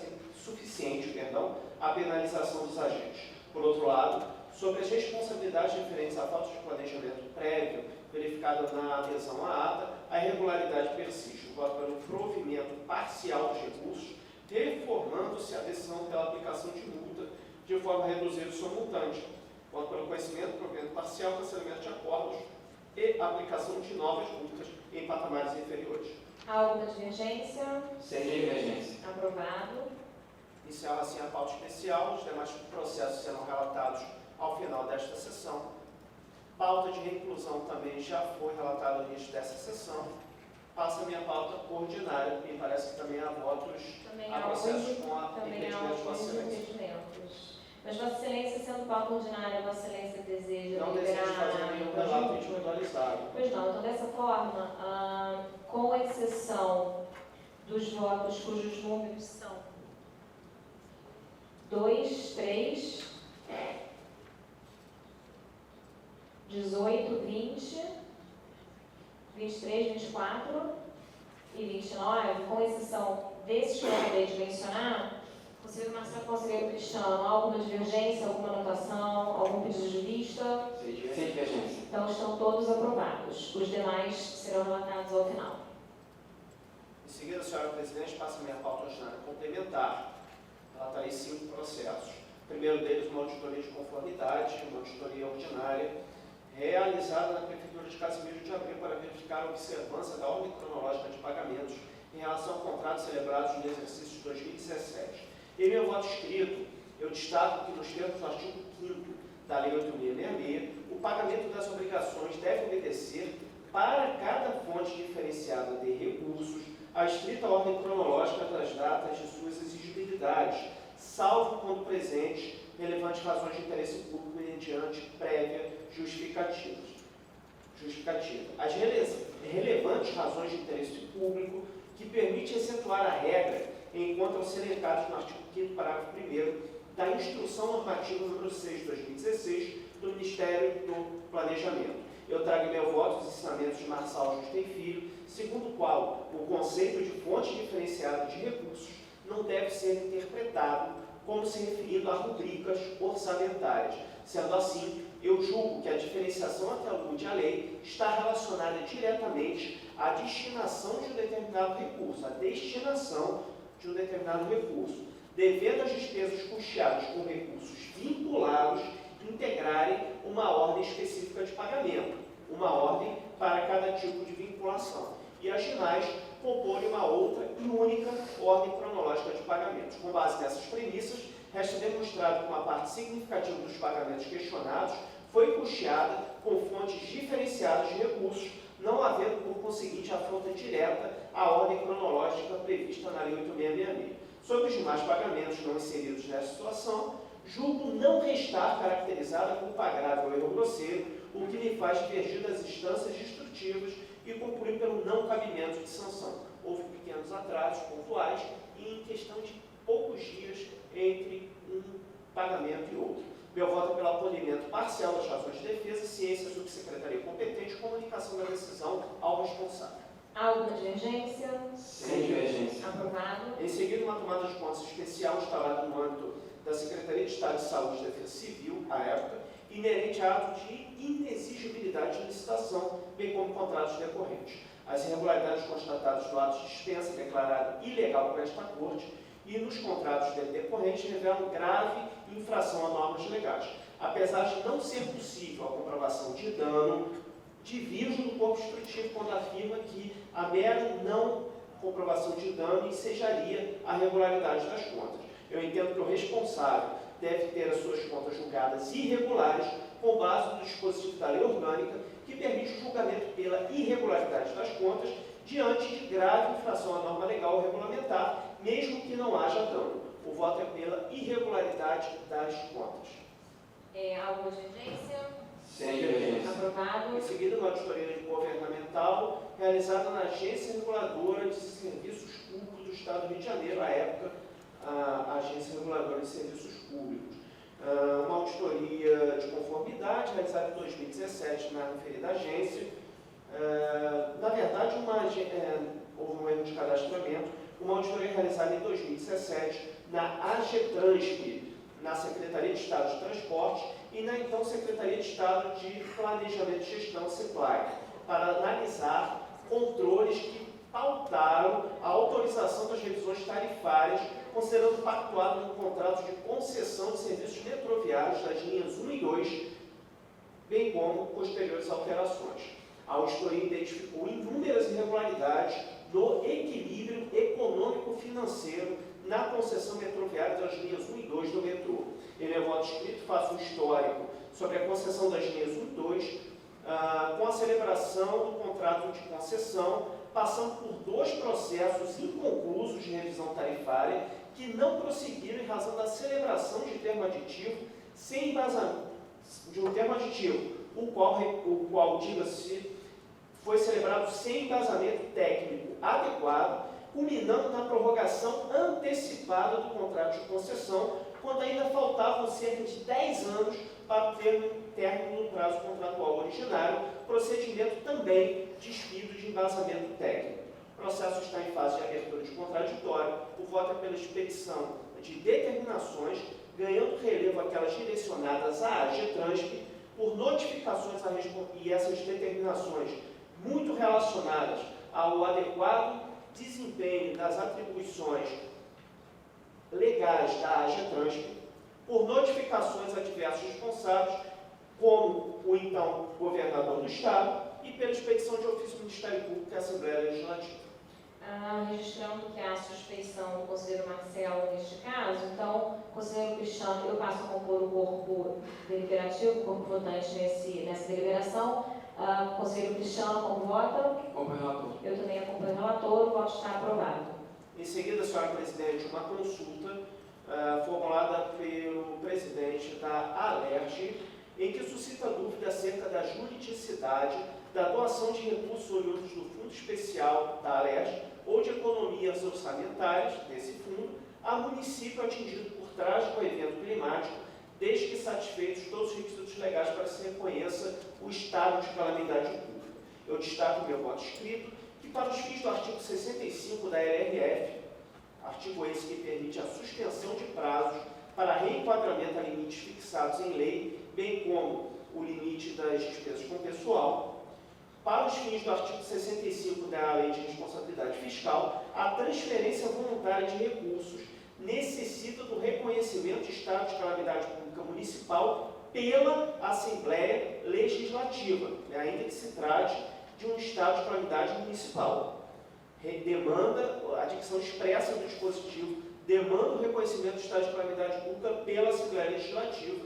S2: à penalização dos agentes. Por outro lado, sobre as responsabilidades referentes à falta de planejamento prévio verificada na adesão à ata, a irregularidade persiste. O voto pelo provimento parcial dos recursos, reformando-se a decisão pela aplicação de multa de forma a reduzir o somultante. Voto pelo conhecimento, provimento parcial, cancelamento de acordos e aplicação de novas multas em patamares inferiores.
S1: Há alguma divergência?
S3: Sem divergência.
S1: Aprovado.
S2: Encerro assim a pauta especial, os demais processos serão relatados ao final desta sessão. Pauta de reclusão também já foi relatada no início dessa sessão. Passa a minha pauta ordinária, me parece que também há votos
S1: Também
S2: a
S1: há
S2: processos com a
S1: também há
S2: impedimento de Vossa
S1: alguns
S2: Excelência.
S1: impedimentos. Mas Vossa Excelência, sendo pauta ordinária, Vossa Excelência deseja
S2: Não
S1: deliberar
S2: desejo fazer nenhum
S1: em
S2: relato
S1: conjunto?
S2: individualizado.
S1: Pois não, então dessa forma, com exceção dos votos cujos números são 2, 3, 18, 20, 23, 24 e 29, com exceção desses que eu acabei de mencionar, conselheiro Cristiano, alguma divergência, alguma anotação, algum pedido de vista?
S3: Sem divergência.
S1: Então estão todos aprovados. Os demais serão relatados ao final.
S2: Em seguida, senhora presidente, passa a minha pauta ordinária complementar. Relatarei 5 processos. O primeiro deles, uma auditoria de conformidade, uma auditoria ordinária, realizada na Prefeitura de Casimiro de Abreu para verificar a observância da ordem cronológica de pagamentos em relação a contratos celebrados no exercício de 2017. Em meu voto escrito, eu destaco que nos termos do artigo 5º da Lei 8.666, o pagamento das obrigações deve obedecer, para cada fonte diferenciada de recursos, a estrita ordem cronológica das datas de suas exigibilidades, salvo quando presentes relevantes razões de interesse público mediante prévia justificativa. As relevantes razões de interesse público que permitem excetuar a regra encontram-se elencados no artigo 5º, parágrafo 1º da Instrução Normativa número 6 de 2016 do Ministério do Planejamento. Eu trago em meu voto os ensinamentos de Marçal Justem Filho, segundo o qual o conceito de fonte diferenciada de recursos não deve ser interpretado como se referindo a rubricas orçamentárias. Sendo assim, eu julgo que a diferenciação a que alude a lei está relacionada diretamente à destinação de um determinado recurso, devendo as despesas custeadas com recursos vinculados integrarem uma ordem específica de pagamento, uma ordem para cada tipo de vinculação, e as demais comporem uma outra e única ordem cronológica de pagamentos. Com base nessas premissas, resta demonstrado que uma parte significativa dos pagamentos questionados foi custeada com fontes diferenciadas de recursos, não havendo, por conseguinte, afronta direta à ordem cronológica prevista na Lei 8.666. Sobre os demais pagamentos não inseridos nessa situação, julgo não restar caracterizada culpa grave ou erro grosseiro, o que me faz divergir das instâncias destrutivas e concluir pelo não cabimento de sanção. Houve pequenos atrasos pontuais e em questão de poucos dias entre um pagamento e outro. Meu voto é pelo acolhimento parcial das razões de defesa, ciência, subsecretaria competente, comunicação da decisão ao responsável.
S1: Há alguma divergência?
S3: Sem divergência.
S1: Aprovado.
S2: Em seguida, uma tomada de contas especial instalada no âmbito da Secretaria de Estado de Saúde e Defesa Civil, à época, inerente a ato de inexigibilidade de licitação, bem como contratos decorrentes. As irregularidades constatadas no ato de dispensa declarado ilegal perante a Corte e nos contratos dele decorrentes revelam grave infração a normas legais. Apesar de não ser possível a comprovação de dano, divirjo do corpo instrutivo quando afirma que a mera não comprovação de dano ensejaria a regularidade das contas. Eu entendo que o responsável deve ter as suas contas julgadas irregulares com base no dispositivo da lei orgânica que permite o julgamento pela irregularidade das contas diante de grave infração à norma legal ou regulamentar, mesmo que não haja dano. O voto é pela irregularidade das contas.
S1: Há alguma divergência?
S3: Sem divergência.
S1: Aprovado.
S2: Em seguida, uma auditoria governamental realizada na Agência Reguladora de Serviços Públicos do Estado do Rio de Janeiro, à época, a Agência Reguladora de Serviços Públicos. Uma auditoria de conformidade realizada em 2017 na referida agência. Na verdade, houve um erro de cadastramento. Uma auditoria realizada em 2017 na AGETRANSP, na Secretaria de Estado de Transporte e na então Secretaria de Estado de Planejamento e Gestão, CEPLAG, para analisar controles que pautaram a autorização das revisões tarifárias, considerando pactuado no contrato de concessão de serviços metroviários das linhas 1 e 2, bem como posteriores alterações. A auditoria identificou inúmeras irregularidades no equilíbrio econômico-financeiro na concessão metroviária das linhas 1 e 2 do metrô. Em meu voto escrito, faço um histórico sobre a concessão das linhas 1 e 2, com a celebração do contrato de concessão, passando por 2 processos inconclusos de revisão tarifária que não prosseguiram em razão da celebração de termo aditivo sem embasamento, de um termo aditivo, o qual diga-se, foi celebrado sem embasamento técnico adequado, culminando na prorrogação antecipada do contrato de concessão, quando ainda faltavam cerca de 10 anos para o término do prazo contratual originário, procedimento também despido de embasamento técnico. O processo está em fase de abertura de contraditório, o voto é pela expedição de determinações, ganhando relevo aquelas direcionadas à AGETRANSP, por notificações e essas determinações muito relacionadas ao adequado desempenho das atribuições legais da AGETRANSP, por notificações a diversos responsáveis, como o então governador do Estado, e pela expedição de ofício do Ministério Público à Assembleia Legislativa.
S1: Registrando que há suspeição do conselheiro Marcelo neste caso, então, conselheiro Cristiano, eu passo a compor o corpo deliberativo, o corpo votante nessa deliberação. Conselheiro Cristiano, como vota?
S3: Como relator.
S1: Eu também acompanho o relator, o voto está aprovado.
S2: Em seguida, senhora presidente, uma consulta formulada pelo presidente da ALERJ, em que suscita dúvida acerca da juridicidade da doação de recursos oriundos do Fundo Especial da ALERJ ou de economias orçamentárias desse fundo a município atingido por trágico evento climático, desde que satisfeitos todos os requisitos legais para que se reconheça o estado de calamidade pública. Eu destaco meu voto escrito que, para os fins do artigo 65 da LRF, artigo esse que permite a suspensão de prazos para reenquadramento a limites fixados em lei, bem como o limite das despesas com pessoal, para os fins do artigo 65 da Lei de Responsabilidade Fiscal, a transferência voluntária de recursos necessita do reconhecimento de estado de calamidade pública municipal pela Assembleia Legislativa, ainda que se trate de um estado de calamidade municipal. Demanda, a dicção expressa do dispositivo, demanda o reconhecimento do estado de calamidade pública pela Assembleia Legislativa,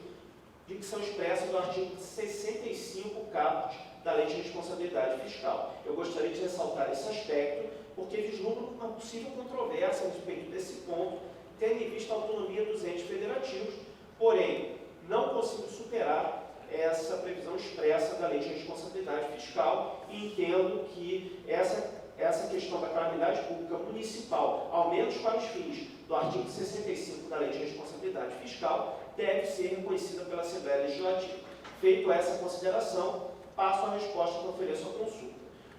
S2: dicção expressa do artigo 65 caput da Lei de Responsabilidade Fiscal. Eu gostaria de ressaltar esse aspecto, porque vislumbro uma possível controvérsia a respeito desse ponto, tendo em vista a autonomia dos entes federativos, porém, não consigo superar essa previsão expressa da Lei de Responsabilidade Fiscal e entendo que essa questão da calamidade pública municipal, ao menos para os fins do artigo 65 da Lei de Responsabilidade Fiscal, deve ser reconhecida pela Assembleia Legislativa. Feito essa consideração, passo a resposta que ofereço à consulta.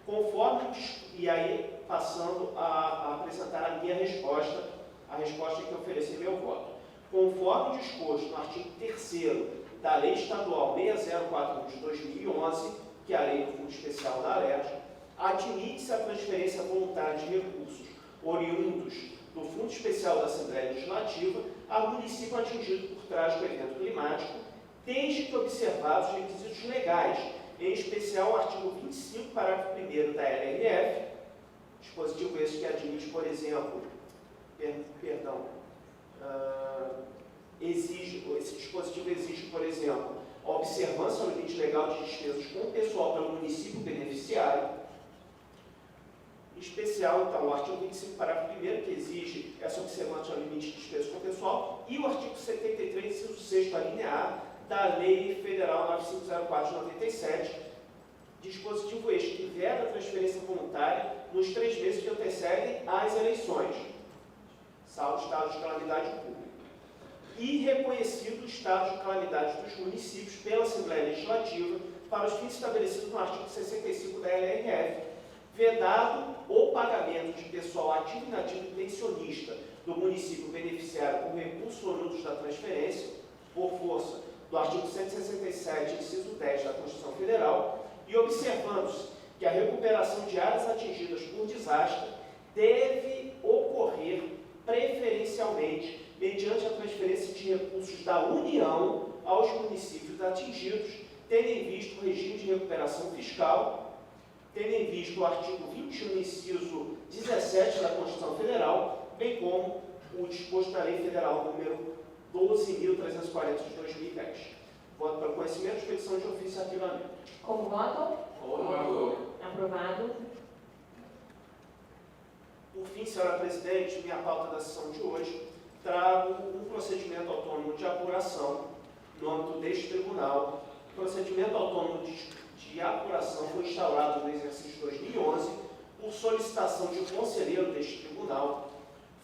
S2: Conforme, e aí passando a apresentar a minha resposta, a resposta que ofereci em meu voto. Conforme disposto no artigo 3º da Lei Estadual 6041 de 2011, que é a Lei do Fundo Especial da ALERJ, admite-se a transferência voluntária de recursos oriundos do Fundo Especial da Assembleia Legislativa a município atingido por trágico evento climático, desde que observados os requisitos legais, em especial o artigo 25, parágrafo 1º da LRF, dispositivo esse que admite, por exemplo, esse dispositivo exige, por exemplo, a observância ao limite legal de despesas com o pessoal pelo município beneficiário, em especial, então, o artigo 25, parágrafo 1º, que exige essa observância ao limite de despesas com o pessoal, e o artigo 73, inciso 6º, a linha A, da Lei Federal 9504 de 97, dispositivo este que veda a transferência voluntária nos 3 meses que antecedem às eleições, salvo estado de calamidade pública, e reconhecido o estado de calamidade dos municípios pela Assembleia Legislativa para os fins estabelecidos no artigo 65 da LRF, vedado o pagamento de pessoal ativo e inativo e pensionista do município beneficiário com recursos oriundos da transferência, por força do artigo 167, inciso 10 da Constituição Federal, e observando-se que a recuperação de áreas atingidas por desastre deve ocorrer preferencialmente mediante a transferência de recursos da União aos municípios atingidos, tendo em vista o regime de recuperação fiscal, tendo em vista o artigo 21, inciso 17 da Constituição Federal, bem como o disposto na Lei Federal número 12.340 de 2010. Voto para conhecimento, expedição de ofício e arquivamento.
S1: Como votam? Aprovado.
S2: Por fim, senhora presidente, minha pauta da sessão de hoje, trago um procedimento autônomo de apuração no âmbito deste tribunal. O procedimento autônomo de apuração foi instaurado no exercício 2011 por solicitação de um conselheiro deste tribunal,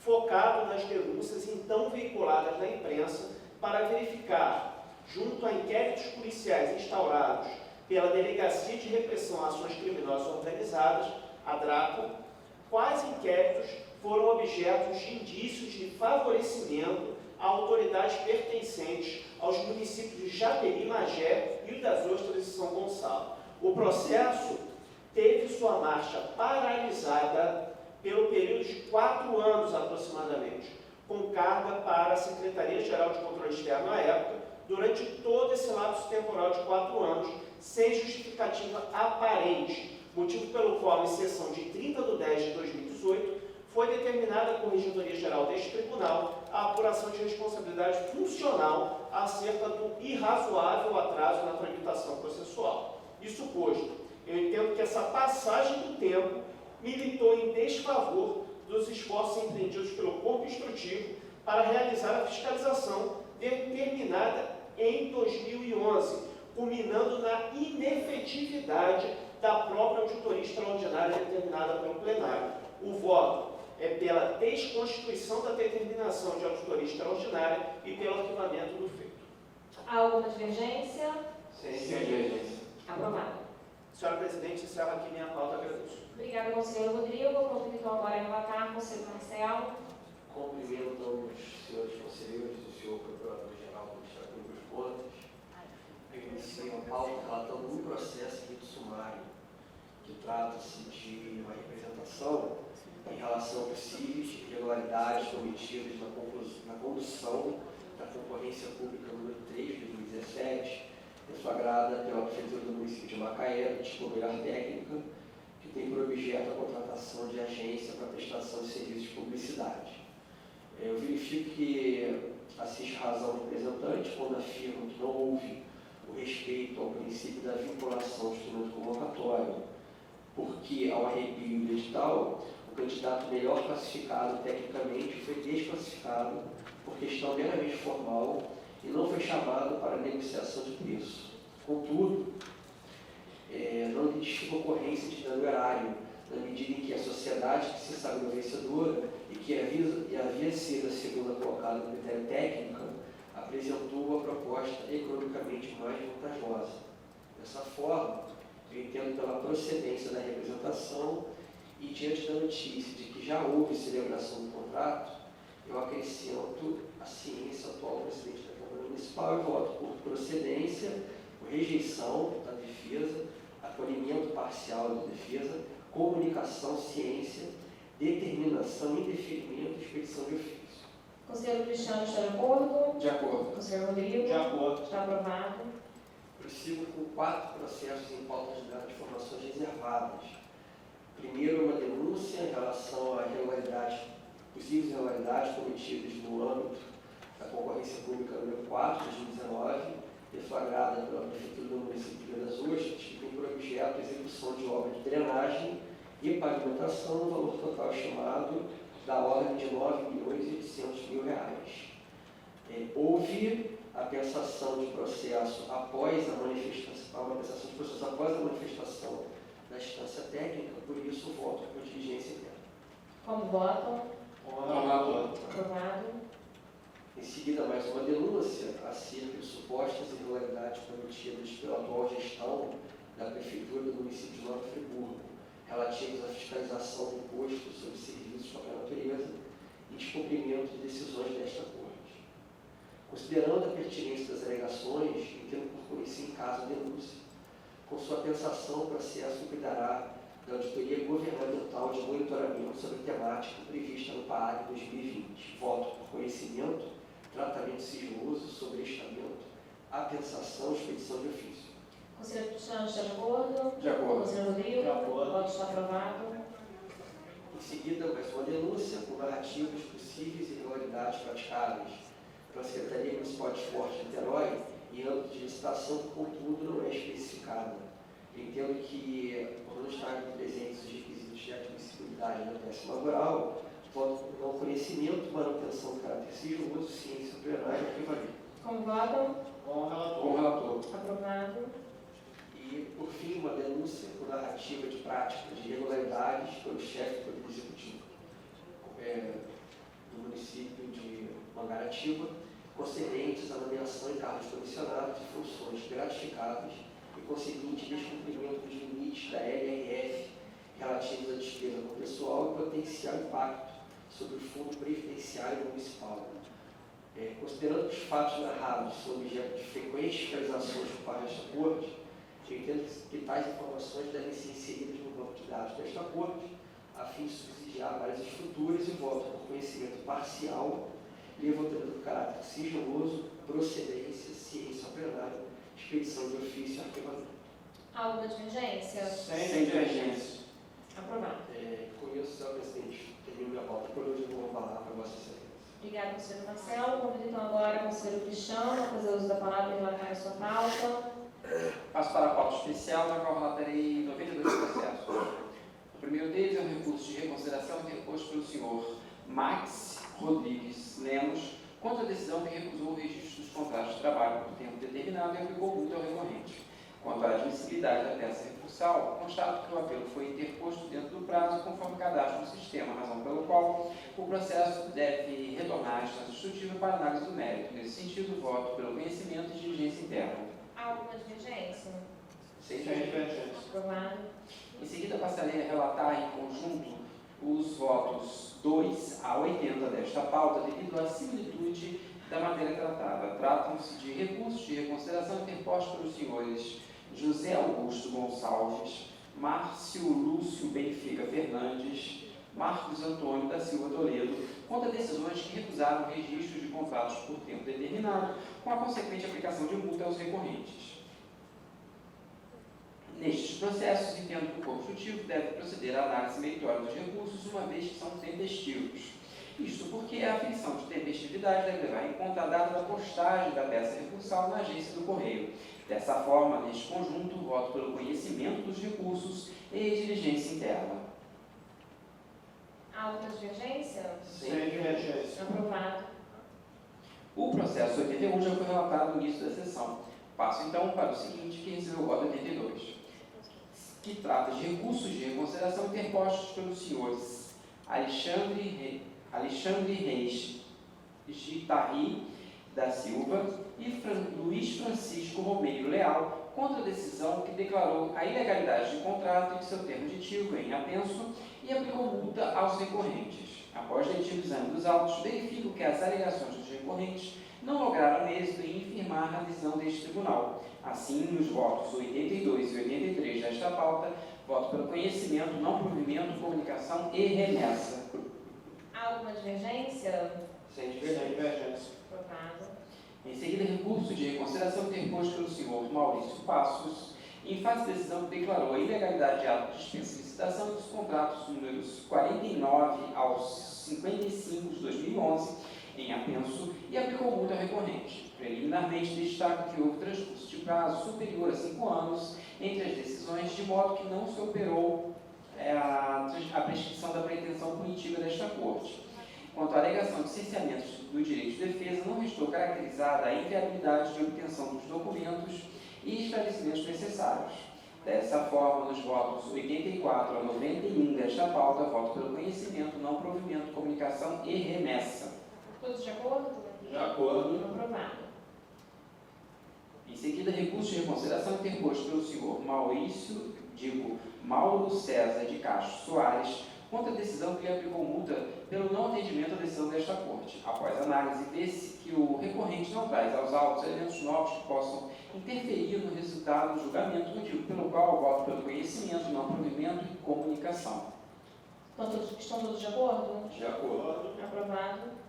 S2: focado nas denúncias então veiculadas na imprensa para verificar, junto a inquéritos policiais instaurados pela Delegacia de Repressão a Ações Criminosas Organizadas, a DRACO, quais inquéritos foram objetos de indícios de favorecimento a autoridades pertencentes aos municípios de Japeri, Magé, Rio das Ostras e São Gonçalo. O processo teve sua marcha paralisada pelo período de 4 anos aproximadamente, com carga para a Secretaria-Geral de Controle Externo à época, durante todo esse lapso temporal de 4 anos, sem justificativa aparente, motivo pelo qual, em sessão de 30 de 10 de 2018, foi determinada à Corregedoria-Geral deste Tribunal a apuração de responsabilidade funcional acerca do irrazoável atraso na tramitação processual. Isso posto, eu entendo que essa passagem do tempo militou em desfavor dos esforços empreendidos pelo corpo instrutivo para realizar a fiscalização determinada em 2011, culminando na inefetividade da própria auditoria extraordinária determinada pelo plenário. O voto é pela desconstituição da determinação de auditoria extraordinária e pelo arquivamento do feito.
S1: Há alguma divergência?
S6: Sem divergência.
S1: Aprovado.
S2: Senhora presidente, encerro aqui minha pauta. Agradeço.
S1: Obrigada, conselheiro Rodrigo. Convido então agora a relatar, conselheiro Marcelo.
S6: Cumprimento os senhores conselheiros e o senhor Procurador-Geral do Ministério Público de Contas. Eu inicio a pauta relatando um processo de sumário, que trata-se de uma representação em relação a possíveis irregularidades cometidas na condução da concorrência pública número 3 de 2017, deflagrada pela Prefeitura do município de Macaé, de titular técnica, que tem por objeto a contratação de agência para prestação de serviços de publicidade. Eu verifico que assiste razão ao representante quando afirma que não houve o respeito ao princípio da vinculação do instrumento convocatório, porque, ao arrepio do edital, o candidato melhor classificado tecnicamente foi desclassificado por questão meramente formal e não foi chamado para negociação de preço. Contudo, não identifica ocorrência de dano erário, na medida em que a sociedade que se sagrou vencedora e que havia sido a segunda colocada no critério técnico, apresentou a proposta economicamente mais vantajosa. Dessa forma, eu entendo pela procedência da representação e diante da notícia de que já houve celebração do contrato, eu acrescento a ciência atual do presidente da Câmara Municipal e voto por procedência, por rejeição da defesa, acolhimento parcial da defesa, comunicação, ciência, determinação, indeferimento e expedição de ofício.
S1: Conselheiro Cristiano, está de acordo?
S3: De acordo.
S1: Conselheiro Rodrigo?
S2: De acordo.
S1: Está aprovado.
S6: Prossigo com 4 processos em pauta de dados de informações reservadas. Primeiro, uma denúncia em relação a possíveis irregularidades cometidas no âmbito da concorrência pública número 4 de 2019, deflagrada pela Prefeitura do município de Rio das Ostras, que tem por objeto a execução de obra de drenagem e pavimentação no valor total estimado da ordem de R$ 9.800.000. Houve a pensação de processo após a manifestação da instância técnica, por isso voto por diligência interna.
S1: Como votam? Aprovado.
S6: Em seguida, mais uma denúncia acerca de supostas irregularidades cometidas pela atual gestão da Prefeitura do município de Nova Friburgo, relativos à fiscalização do imposto sobre serviços de qualquer natureza e descumprimento de decisões desta Corte. Considerando a pertinência das alegações, entendo por conhecer em caso a denúncia. Com sua pensação, o processo cuidará da auditoria governamental de monitoramento sobre a temática prevista no PAAC 2020. Voto por conhecimento, tratamento sigiloso, sobrestamento, apensação e expedição de ofício.
S1: Conselheiro Cristiano, está de acordo?
S3: De acordo.
S1: Conselheiro Rodrigo?
S2: De acordo.
S1: O voto está aprovado.
S6: Em seguida, mais uma denúncia com narrativas possíveis irregularidades praticadas pela Secretaria Municipal de Esporte de Niterói em âmbito de licitação, que, contudo, não é especificada. Entendo que, por não estarem presentes os requisitos de admissibilidade na peça laboral, voto por não conhecimento, manutenção do caráter sigiloso, ciência plenária e prevaler.
S1: Como votam?
S2: Com o relator.
S3: Com o relator.
S1: Aprovado.
S6: E, por fim, uma denúncia por narrativa de prática de irregularidades pelo chefe do Poder Executivo do município de Mangaratiba, concedentes à nomeação em cargos comissionados de funções gratificáveis e conseguinte descumprimento dos limites da LRF relativos à despesa com pessoal e potencial impacto sobre o Fundo Previdenciário Municipal. Considerando que os fatos narrados são objeto de frequentes fiscalizações por parte desta Corte, eu entendo que tais informações devem ser inseridas no banco de dados desta Corte, a fim de subsidiar várias futuras, e voto por conhecimento parcial, levantando do caráter sigiloso, procedência, ciência plenária, expedição de ofício e arquivamento.
S1: Alguma divergência?
S2: Sem divergência.
S1: Aprovado.
S6: Com isso, senhor presidente, termino minha pauta por hoje e vou falar para Vossa Excelência.
S1: Obrigada, conselheiro Marcelo. Convido então agora o conselheiro Cristiano a fazer uso da palavra e relatar a sua pauta.
S3: Passo para a pauta especial, na qual relatarei 92 processos. O primeiro deles é um recurso de reconsideração interposto pelo senhor Max Rodrigues Lemos contra a decisão que recusou o registro dos contratos de trabalho por tempo determinado e aplicou multa ao recorrente. Quanto à admissibilidade da peça recursal, constato que o apelo foi interposto dentro do prazo conforme cadastro no sistema, razão pelo qual o processo deve retornar à instância instrutiva para análise do mérito. Nesse sentido, voto pelo conhecimento e diligência interna.
S1: Alguma divergência?
S2: Sem divergência.
S1: Aprovado.
S3: Em seguida, passarei a relatar em conjunto os votos 2 a 80 desta pauta devido à similitude da matéria tratada. Tratam-se de recursos de reconsideração interpostos pelos senhores José Augusto Gonçalves, Márcio Lúcio Benfica Fernandes, Marcos Antônio da Silva Toledo, contra decisões que recusaram registros de contratos por tempo determinado, com a consequente aplicação de multa aos recorrentes. Nestes processos, entendo que o Corpo Executivo deve proceder à análise meritória dos recursos, uma vez que são tempestivos. Isto porque a aferição de tempestividade deve levar em conta a data da postagem da peça recursal na agência do Correio. Dessa forma, neste conjunto, voto pelo conhecimento dos recursos e diligência interna.
S1: Alguma divergência?
S2: Sem divergência.
S1: Aprovado.
S3: O processo 81 já foi relatado no início da sessão. Passo então para o seguinte, que recebeu o voto 82, que trata de recursos de reconsideração interpostos pelos senhores Alexandre Reis Gitarri da Silva e Luiz Francisco Romeiro Leal contra a decisão que declarou a ilegalidade de contrato e de seu termo ditivo em apenso e aplicou multa aos recorrentes. Após letivo exame dos autos, verifico que as alegações dos recorrentes não lograram êxito em infirmar a decisão deste tribunal. Assim, nos votos 82 e 83 desta pauta, voto pelo conhecimento, não provimento, comunicação e remessa.
S1: Alguma divergência?
S6: Sem
S2: Sem
S6: divergência.
S2: divergência.
S1: Aprovado.
S3: Em seguida, recurso de reconsideração interposto pelo senhor Maurício Passos, em face de decisão que declarou a ilegalidade de ato de dispensa e licitação dos contratos números 49 aos 55 de 2011, em apenso, e aplicou multa ao recorrente. Preliminarmente, destaco que houve transcurso de prazo superior a 5 anos entre as decisões, de modo que não se operou a prescrição da pretensão punitiva desta Corte. Quanto à alegação de cerceamento do direito de defesa, não restou caracterizada a inviabilidade de obtenção dos documentos e esclarecimentos necessários. Dessa forma, nos votos 84 a 91 desta pauta, voto pelo conhecimento, não provimento, comunicação e remessa.
S1: Todos de acordo?
S2: De acordo.
S1: Aprovado.
S3: Em seguida, recurso de reconsideração interposto pelo senhor Mauro César de Castro Soares, contra a decisão que lhe aplicou multa pelo não atendimento à decisão desta Corte. Após análise, vê-se que o recorrente não traz aos autos elementos novos que possam interferir no resultado do julgamento, motivo pelo qual voto pelo conhecimento, não provimento e comunicação.
S1: Estão todos de acordo?
S2: De acordo.
S1: Aprovado.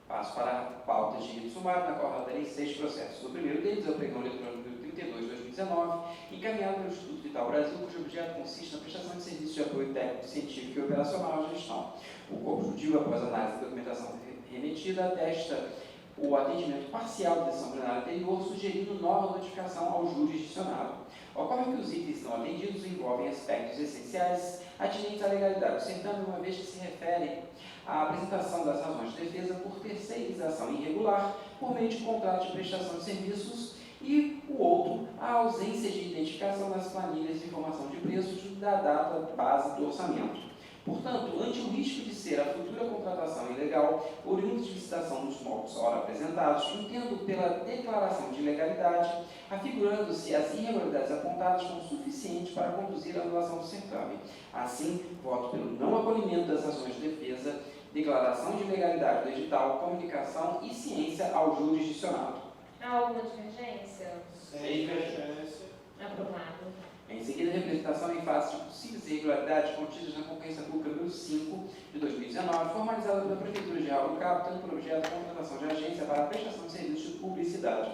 S3: Passo para a pauta de rito sumário, na qual relatarei 6 processos. O primeiro deles é o pregão eletrônico número 32/2017, 2019, encaminhado pelo Instituto Vital Brasil, cujo objeto consiste na prestação de serviços de apoio técnico, científico e operacional à gestão. O corpo jurídico, após análise da documentação remetida, atesta o atendimento parcial da decisão plenária anterior, sugerindo nova notificação ao jurisdicionado. Ocorre que os itens não atendidos envolvem aspectos essenciais atinentes à legalidade do certame, uma vez que se referem à apresentação das razões de defesa por terceirização irregular por meio de contrato de prestação de serviços e o outro, a ausência de identificação nas planilhas de informação de preços da data base do orçamento. Portanto, ante o risco de ser a futura contratação ilegal, oriunda de licitação dos moldes ora apresentados, entendo pela declaração de ilegalidade, afigurando-se as irregularidades apontadas como suficientes para conduzir a anulação do certame. Assim, voto pelo não acolhimento das ações de defesa, declaração de ilegalidade do edital, comunicação e ciência ao jurisdicionado.
S1: Há alguma divergência?
S2: Sem divergência.
S1: Aprovado.
S3: Em seguida, a representação em face de possíveis irregularidades contidas na concorrência pública número 5 de 2019, formalizada pela Prefeitura de Real do Cabo, tendo por objeto a contratação de agência para a prestação de serviços de publicidade.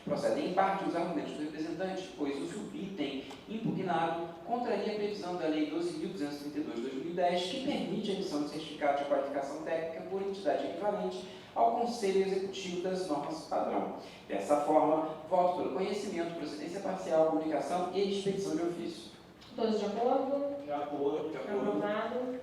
S3: Procedem em parte os argumentos do representante, pois o subitem impugnado contraria a previsão da Lei 12.232 de 2010, que permite a emissão de certificado de qualificação técnica por entidade equivalente ao Conselho Executivo das Normas Padrão. Dessa forma, voto pelo conhecimento, procedência parcial, comunicação e expedição de ofício.
S1: Todos de acordo?
S2: De acordo.
S1: Aprovado.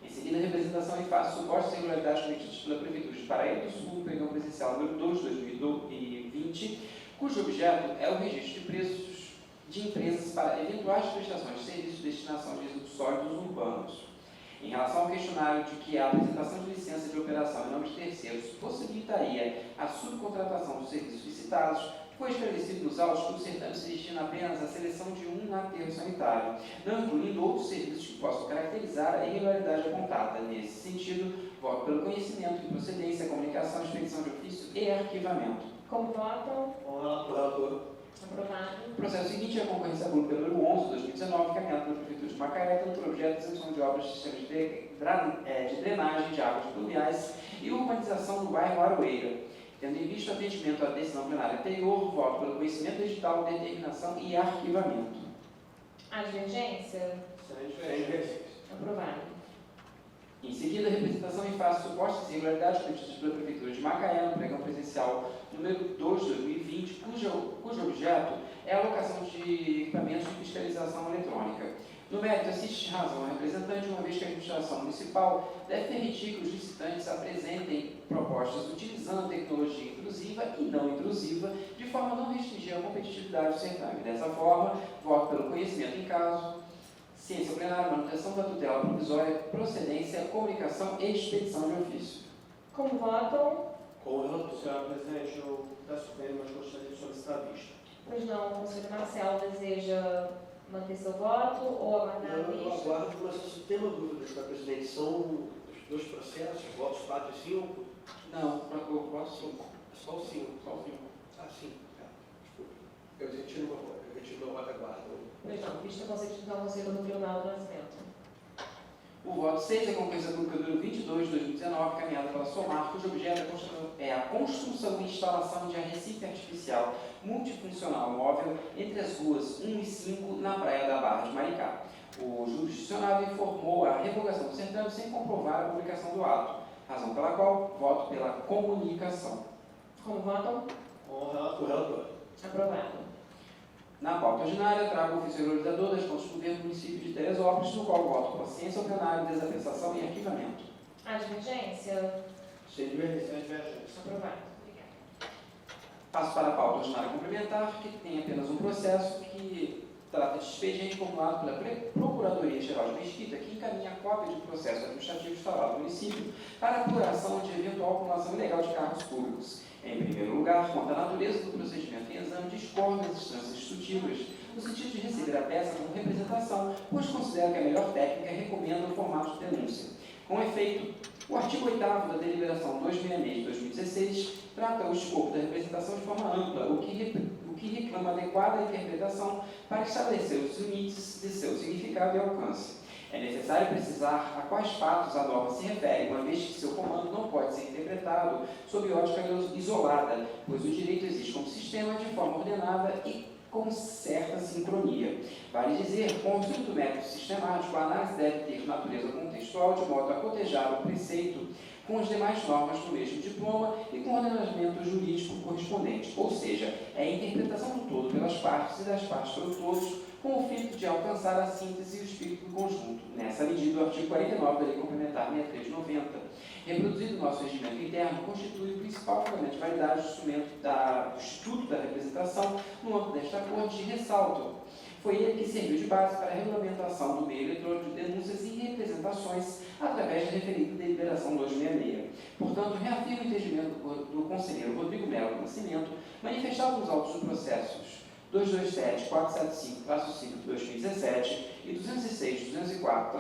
S3: Em seguida, a representação em face de supostas irregularidades cometidas pela Prefeitura de Paraíba do Sul, pregão presencial número 2 de 2020, cujo objeto é o registro de preços de empresas para eventuais prestações de serviços de destinação de resíduos sólidos urbanos. Em relação ao questionário de que a apresentação de licença de operação em nome de terceiros possibilitaria a subcontratação dos serviços licitados, foi esclarecido nos autos que o certame se destina apenas à seleção de um aterro sanitário, não incluindo outros serviços que possam caracterizar a irregularidade apontada. Nesse sentido, voto pelo conhecimento de procedência, comunicação, expedição de ofício e arquivamento.
S1: Como votam?
S2: Com relator.
S1: Aprovado.
S3: O processo seguinte é a concorrência pública número 11 de 2019, encaminhado pela Prefeitura de Macaé, tendo por objeto a execução de obras de sistemas de drenagem de águas pluviais e urbanização do bairro Aroeira. Tendo em vista o atendimento à decisão plenária anterior, voto pelo conhecimento digital, determinação e arquivamento.
S1: Há divergência?
S2: Sem divergência.
S1: Aprovado.
S3: Em seguida, a representação em face de supostas irregularidades cometidas pela Prefeitura de Macaé no pregão presencial número 2 de 2020, cujo objeto é a alocação de equipamentos de fiscalização eletrônica. No mérito, assiste razão ao representante, uma vez que a administração municipal deve permitir que os licitantes apresentem propostas utilizando tecnologia intrusiva e não intrusiva, de forma a não restringir a competitividade do certame. Dessa forma, voto pelo conhecimento em caso, ciência plenária, manutenção da tutela provisória, procedência, comunicação e expedição de ofício.
S1: Como votam?
S2: Com relator. Senhora Presidente, eu peço bem, mas gostaria de solicitar a vista.
S1: Pois não, o conselheiro Marcelo deseja manter seu voto ou aguardar a
S6: Eu
S1: vista?
S6: aguardo, mas se tem uma dúvida, senhora Presidente, são os dois processos, votos 4 e 5?
S3: Não, eu voto sim.
S6: Só o 5.
S3: Só o 5.
S6: Ah, sim. Tá. Desculpa. Eu retiro meu voto aguardo.
S1: Pois não, vista conselheiro no Tribunal do Nascimento.
S3: O voto 6 é a concorrência pública número 22 de 2019, caminhada pela SOMAR, cujo objeto é a construção e instalação de arrecife artificial multifuncional móvel entre as ruas 1 e 5 na Praia da Barra de Maricá. O jurisdicionado informou a revogação do certame sem comprovar a publicação do ato, razão pela qual voto pela comunicação.
S1: Como votam?
S2: Com relator.
S6: Com relator.
S1: Aprovado.
S3: Na pauta ordinária, trago o ofício regularizador das contas do governo do município de Teresópolis, no qual voto pela ciência ao plenário, desapreciação e arquivamento.
S1: Há divergência?
S6: Sem divergência.
S2: Sem divergência.
S1: Aprovado. Obrigada.
S3: Passo para a pauta ordinária complementar, que tem apenas um processo que trata de expediente formulado pela Procuradoria-Geral de Mesquita, que encaminha a cópia de processo administrativo instalado no município para apuração de eventual acumulação ilegal de cargos públicos. Em primeiro lugar, quanto à natureza do procedimento em exame, discorre das instâncias instrutivas, no sentido de receber a peça como representação, pois considera que a melhor técnica recomenda o formato de denúncia. Com efeito, o artigo 8º da Deliberação 266 de 2016 trata o escopo da representação de forma ampla, o que reclama adequada interpretação para estabelecer os limites de seu significado e alcance. É necessário precisar a quais fatos a norma se refere, uma vez que seu comando não pode ser interpretado sob ótica isolada, pois o direito existe como sistema de forma ordenada e com certa sincronia. Vale dizer, conjunto método sistemático, a análise deve ter natureza contextual, de modo a cotejar o preceito com as demais normas do mesmo diploma e com o ordenamento jurídico correspondente, ou seja, é a interpretação do todo pelas partes e das partes pelos todos, com o fim de alcançar a síntese e o espírito do conjunto. Nessa medida, o artigo 49 da Lei Complementar 6390, reproduzido no nosso regimento interno, constitui o principal fundamento de validade do instrumento do estudo da representação no âmbito desta corte, e ressalto. Foi ele que serviu de base para a regulamentação do meio eletrônico de denúncias e representações através da referida deliberação 266. Portanto, reafirmo o entendimento do conselheiro Rodrigo Melo do Nascimento, manifestado nos autos do processos 227, 475, 2017 e 206, 204,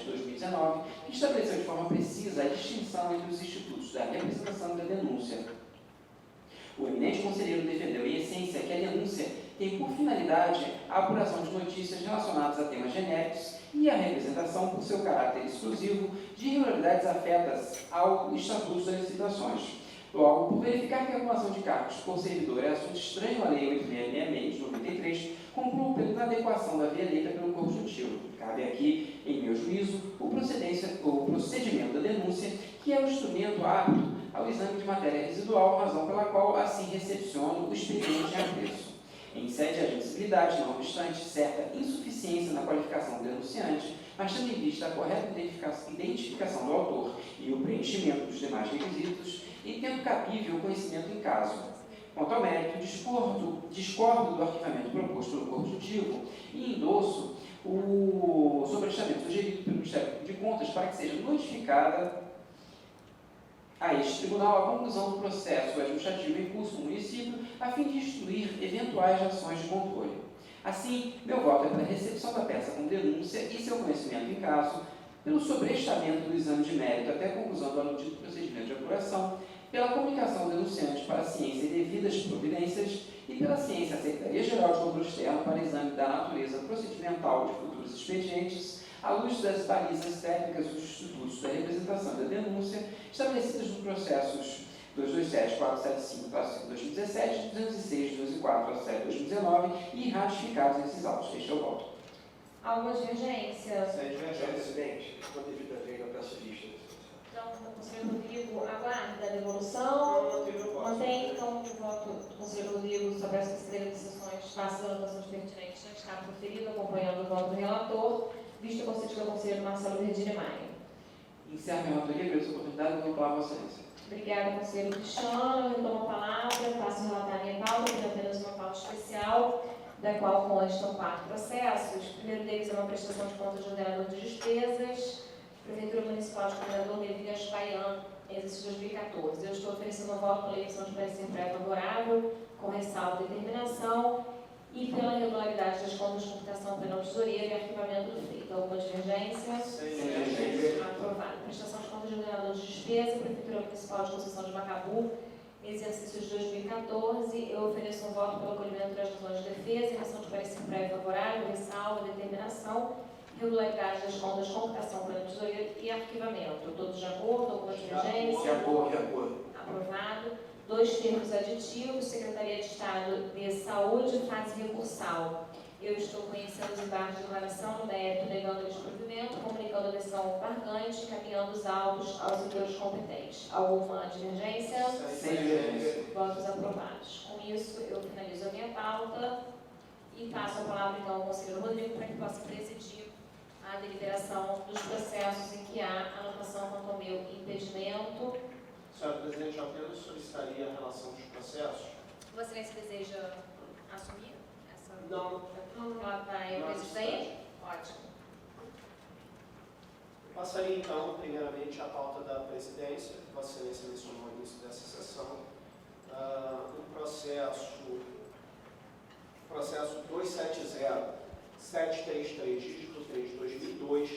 S3: 2019, que estabeleceu de forma precisa a distinção entre os institutos da representação e da denúncia. O eminente conselheiro defendeu, em essência, que a denúncia tem por finalidade a apuração de notícias relacionadas a temas genéricos e a representação, por seu caráter exclusivo, de irregularidades afetas ao Estatuto das Licitações. Logo, por verificar que a acumulação de cargos por servidor é assunto estranho à Lei 8666 de 93, concluo pela inadequação da via eleita pelo conjuntivo. Cabe aqui, em meu juízo, o procedimento da denúncia, que é o instrumento apto ao exame de matéria residual, razão pela qual assim recepciono o expediente em apreço. Em sede de admissibilidade, não obstante certa insuficiência na qualificação do denunciante, mas tendo em vista a correta identificação do autor e o preenchimento dos demais requisitos, e tendo cabível o conhecimento em caso. Quanto ao mérito, discordo do arquivamento proposto pelo conjuntivo e endosso o sobrestamento sugerido pelo Ministério Público de Contas para que seja notificada a este tribunal a conclusão do processo administrativo em curso no município, a fim de instruir eventuais ações de controle. Assim, meu voto é pela recepção da peça com denúncia e seu conhecimento em caso, pelo sobrestamento do exame de mérito até a conclusão do aludido procedimento de apuração, pela comunicação do denunciante para a ciência e devidas providências e pela ciência à Secretaria-Geral de Controle Externo para exame da natureza procedimental de futuros expedientes, à luz das balizas técnicas dos institutos da representação e da denúncia estabelecidas nos processos 227, 475, 2017, 206, 204, 2019 e ratificados nesses autos. Este é o voto.
S1: Alguma divergência?
S6: Sem divergência, presidente. Com a devida feita, eu peço vista.
S1: Então, o conselheiro Rodrigo aguarda a devolução. Mantém, então, o voto do conselheiro Rodrigo sobre as consideradas decisões, faças e anotações pertinentes já está proferido, acompanhando o voto do relator, visto o conselho pelo conselheiro Marcelo Verdini Maia.
S3: Encerro a relatoria, agradeço a oportunidade e vou falar a Vossa Excelência.
S1: Obrigada, conselheiro Cristiano. Eu tomo a palavra, passo a relatar a minha pauta, que é apenas uma pauta especial, da qual constam 4 processos. O primeiro deles é uma prestação de contas de ordenador de despesas, Prefeitura Municipal de Comendador Nevigas Baiano, exercício 2014. Eu estou oferecendo um voto pela eleição de parecer pré-favorável, com ressalva de determinação, e pela regularidade das contas de computação penal tesoureira e arquivamento do feito. Alguma divergência?
S6: Sim.
S1: Aprovado. Prestação de contas de ordenador de despesa, Prefeitura Municipal de Conceição de Macabu, exercício de 2014, eu ofereço um voto pelo acolhimento das razões de defesa, emissão de parecer prévio favorável, ressalva, determinação, regularidade das contas, computação plano tesoureiro e arquivamento. Todos de acordo? Alguma divergência?
S6: De acordo.
S1: Aprovado. 2 termos aditivos, Secretaria de Estado de Saúde, fase recursal. Eu estou conhecendo os embargos de declaração no mérito, negando o desprovimento, comunicando a decisão embargante, encaminhando os autos aos autores competentes. Alguma divergência?
S3: Sem divergência.
S1: Votos aprovados. Com isso, eu finalizo a minha pauta e passo a palavra, então, ao conselheiro Rodrigo para que possa presidir a deliberação dos processos em que há anotação quanto ao meu impedimento.
S2: Senhora Presidente, eu apenas solicitaria a relação dos processos.
S1: Vossa Excelência deseja assumir essa?
S2: Não.
S1: Ela vai
S2: Não,
S1: presidente? Ótimo.
S2: Passaria, então, primeiramente, a pauta da presidência, que Vossa Excelência mencionou no início dessa sessão. O processo 270-733, dígito 3, 2002,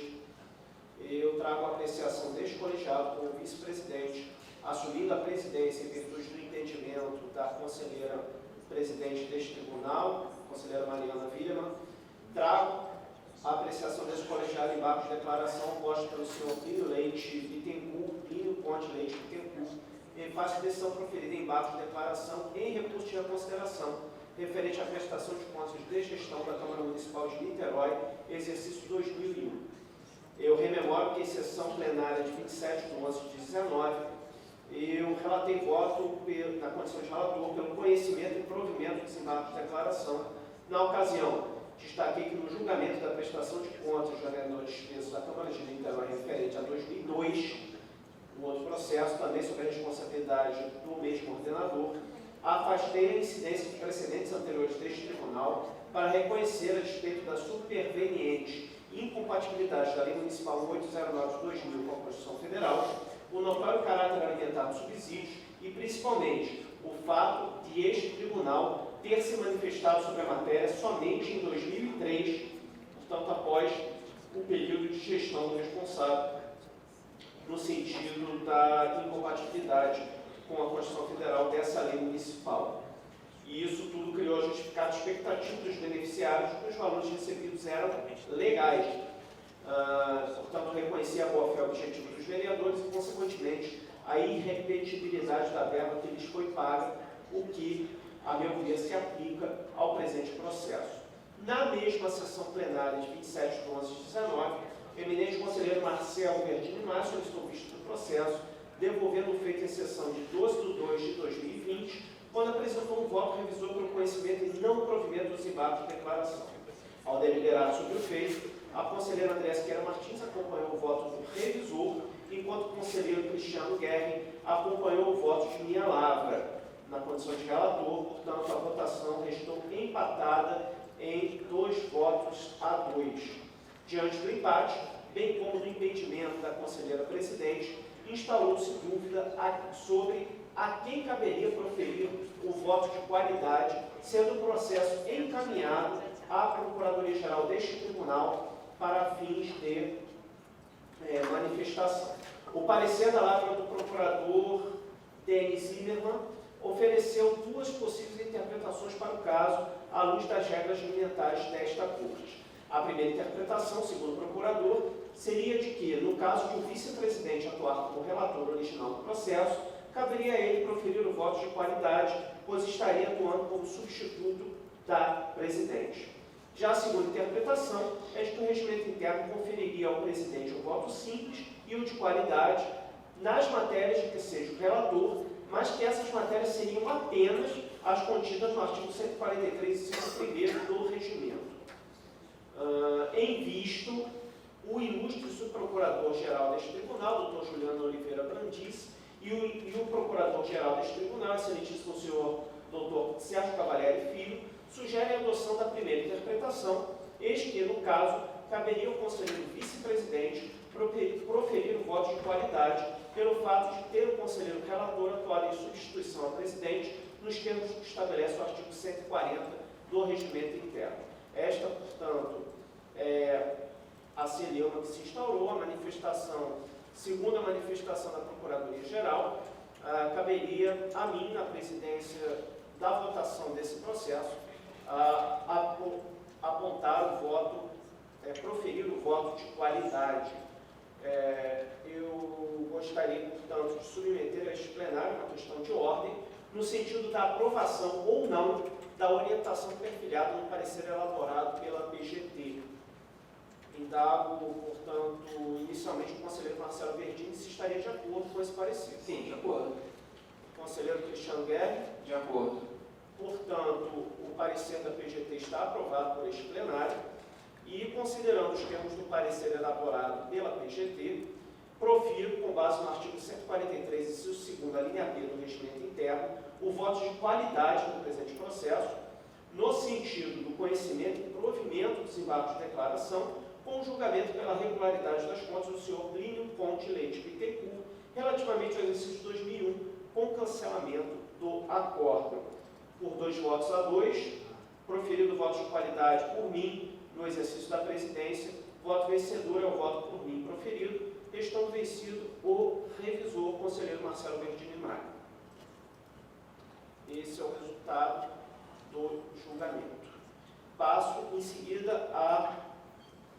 S2: eu trago a apreciação deste colegiado como vice-presidente, assumindo a presidência em virtude do entendimento da conselheira presidente deste tribunal, conselheira Mariana Villeman. Trago a apreciação desse colegiado em embargo de declaração posta pelo senhor Plínio Leite Bittencourt, Plínio Conde Leite Bittencourt, em face de decisão proferida em embargo de declaração em recurso de reconsideração, referente à prestação de contas de gestão da Câmara Municipal de Niterói, exercício 2001. Eu rememoro que em sessão plenária de 27/11/19, eu relatei voto na condição de relator pelo conhecimento e provimento do desembarque de declaração. Na ocasião, destaquei que no julgamento da prestação de contas do generador de despesas da Câmara de Niterói referente a 2002, no outro processo, também sobre a responsabilidade do mesmo ordenador, afastei a incidência de precedentes anteriores deste tribunal para reconhecer, a despeito da superveniente incompatibilidade da Lei Municipal 809/2000 com a Constituição Federal, o notório caráter alimentar dos subsídios e, principalmente, o fato de este tribunal ter se manifestado sobre a matéria somente em 2003, portanto, após o período de gestão do responsável, no sentido da incompatibilidade com a Constituição Federal dessa lei municipal. E isso tudo criou a justificada expectativa dos beneficiários que os valores recebidos eram legais. Portanto, reconhecia a boa-fé objetiva dos vereadores e, consequentemente, a irrepetibilidade da verba que lhes foi paga, o que, a meu ver, se aplica ao presente processo. Na mesma sessão plenária de 27/11/19, o eminente conselheiro Marcelo Verdini Maia solicitou vista do processo, devolvendo o feito em sessão de 12/2/2020, quando apresentou um voto revisor pelo conhecimento e não provimento dos embargos de declaração. Ao deliberar sobre o feito, a conselheira Andréa Siqueira Martins acompanhou o voto do revisor, enquanto o conselheiro Cristiano Guerri acompanhou o voto de minha lavra. Na condição de relator, portanto, a votação restou empatada em 2-2. Diante do empate, bem como do impedimento da conselheira presidente, instalou-se dúvida sobre a quem caberia proferir o voto de qualidade, sendo o processo encaminhado à Procuradoria-Geral deste Tribunal para fins de manifestação. O parecer da lavra do procurador Denis Zimmermann ofereceu duas possíveis interpretações para o caso, à luz das regras elementares desta Corte. A primeira interpretação, segundo o procurador, seria de que, no caso de o vice-presidente atuar como relator original do processo, caberia a ele proferir o voto de qualidade, pois estaria atuando como substituto da presidente. Já a segunda interpretação é de que o regimento interno conferiria ao presidente o voto simples e o de qualidade nas matérias de que seja o relator, mas que essas matérias seriam apenas as contidas no artigo 143, inciso 1º do regimento. Em visto, o ilustre subprocurador-geral deste tribunal, Dr. Juliano Oliveira Brandice, e o procurador-geral deste tribunal, excelentíssimo senhor Dr. Sérgio Cavalieri Filho, sugerem a adoção da primeira interpretação, eis que, no caso, caberia ao conselheiro vice-presidente proferir o voto de qualidade pelo fato de ter o conselheiro relator atuado em substituição ao presidente nos termos que estabelece o artigo 140 do regimento interno. Esta, portanto, é a celeuma que se instaurou, a manifestação, segundo a manifestação da Procuradoria-Geral, caberia a mim, na presidência da votação desse processo, apontar o voto, proferir o voto de qualidade. Eu gostaria, portanto, de submeter a este plenário uma questão de ordem, no sentido da aprovação ou não da orientação perfilhada no parecer elaborado pela PGT. Indago, portanto, inicialmente o conselheiro Marcelo Verdini se estaria de acordo com esse parecer.
S3: Sim, de acordo.
S2: O conselheiro Cristiano Guerri.
S3: De acordo.
S2: Portanto, o parecer da PGT está aprovado por este plenário e, considerando os termos do parecer elaborado pela PGT, profiro, com base no artigo 143, inciso 2º, a linha B do regimento interno, o voto de qualidade no presente processo, no sentido do conhecimento e provimento dos embargos de declaração, com o julgamento pela regularidade das contas do senhor Plínio Ponte Leite Bittencourt, relativamente ao exercício 2001, com cancelamento do acórdão. Por 2-2, proferido o voto de qualidade por mim no exercício da presidência, voto vencedor é o voto por mim proferido, estando vencido o revisor, conselheiro Marcelo Verdini Maia. Esse é o resultado do julgamento. Passo, em seguida, a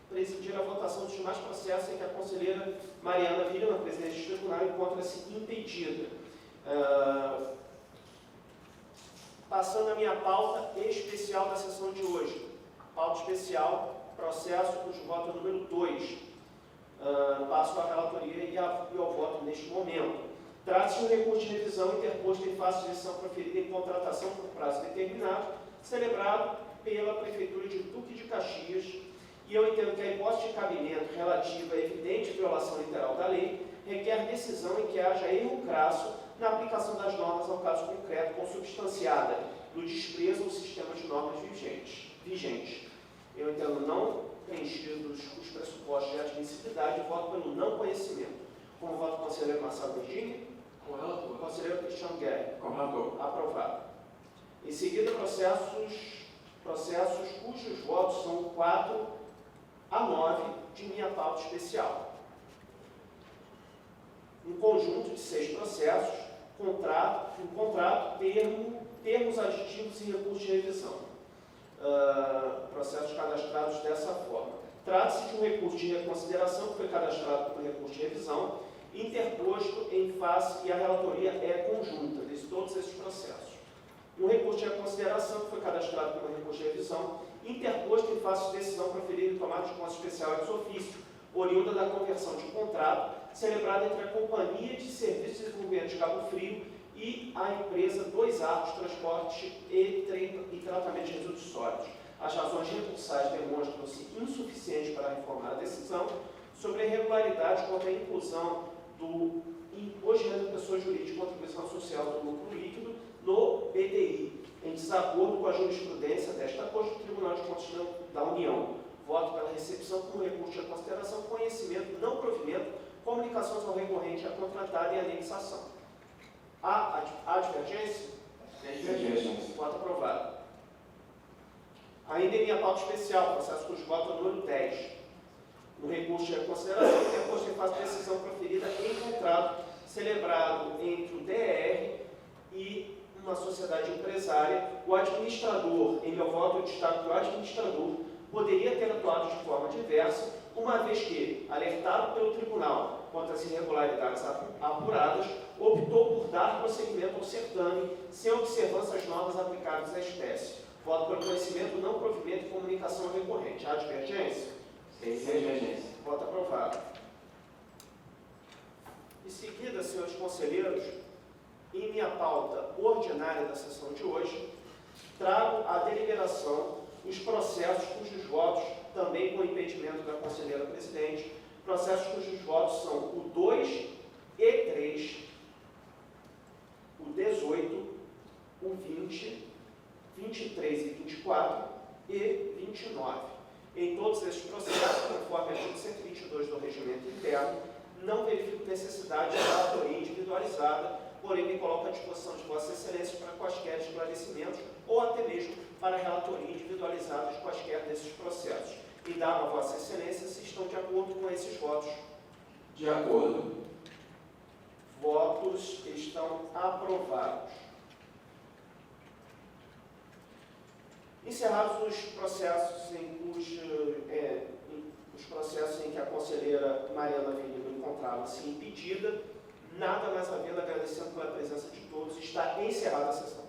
S2: presidir a votação dos demais processos em que a conselheira Mariana Vila, na presidência do tribunal, encontra-se impedida. Passando a minha pauta especial da sessão de hoje. Pauta especial, processo cujo voto é número 2. Passo à relatoria e ao voto neste momento. Trata-se de um recurso de revisão interposto em face de decisão proferida em contratação por prazo determinado, celebrado pela Prefeitura de Duque de Caxias, e eu entendo que a hipótese de cabimento relativa à evidente violação literal da lei requer decisão em que haja erro crasso na aplicação das normas ao caso concreto, consubstanciada no desprezo ao sistema de normas vigente. Eu entendo não preenchidos os pressupostos de admissibilidade e voto pelo não conhecimento. Como voto o conselheiro Marcelo Virgínio?
S6: Com relator.
S2: Conselheiro Cristiano Guerra?
S6: Com relator.
S2: Aprovado. Em seguida, processos cujos votos são 4 a 9 de minha pauta especial. Um conjunto de 6 processos, termos aditivos e recursos de revisão. Processos cadastrados dessa forma. Trata-se de um recurso de reconsideração que foi cadastrado como recurso de revisão, interposto em face, e a relatoria é conjunta de todos esses processos. Um recurso de reconsideração que foi cadastrado como recurso de revisão, interposto em face de decisão proferida em tomada de conta especial ex ofício, oriunda da conversão de contrato, celebrada entre a Companhia de Serviços de Desenvolvimento de Cabo Frio e a empresa 2 Arcos Transporte e Tratamento de Resíduos Sólidos. As razões recursais demonstram-se insuficientes para reformar a decisão sobre a irregularidade quanto à inclusão do Imposto de Renda de Pessoa Jurídica e Contribuição Social do Lucro Líquido no PDI, em desacordo com a jurisprudência desta Corte do Tribunal de Contas da União. Voto pela recepção como recurso de consideração, conhecimento, não provimento, comunicações ao recorrente, a contratada e anexação. Há divergência?
S6: Divergência.
S2: Voto aprovado. Ainda em minha pauta especial, processo cujo voto é o número 10. No recurso de reconsideração, interposto em face de decisão proferida em contrato celebrado entre o DR e uma sociedade empresária, o administrador, em meu voto eu destaco que o administrador poderia ter atuado de forma diversa, uma vez que, alertado pelo tribunal quanto às irregularidades apuradas, optou por dar prosseguimento ao certame sem observância às normas aplicáveis à espécie. Voto pelo conhecimento, não provimento e comunicação ao recorrente. Há divergência?
S6: Sem divergência.
S2: Voto aprovado. Em seguida, senhores conselheiros, em minha pauta ordinária da sessão de hoje, trago à deliberação os processos cujos votos, também com impedimento da conselheira presidente, processos cujos votos são o 2 e 3, o 18, o 20, 23 e 24 e 29. Em todos estes processos, conforme o artigo 122 do Regimento Interno, não verifico necessidade de relatoria individualizada, porém me coloco à disposição de Vossa Excelência para quaisquer esclarecimentos ou até mesmo para relatoria individualizada de quaisquer desses processos. E dava a Vossa Excelência se estão de acordo com esses votos.
S6: De acordo.
S2: Votos estão aprovados. Encerrados os processos em que a conselheira Mariana Avelino encontrava-se impedida, nada mais havendo, agradecendo pela presença de todos, está encerrada a sessão.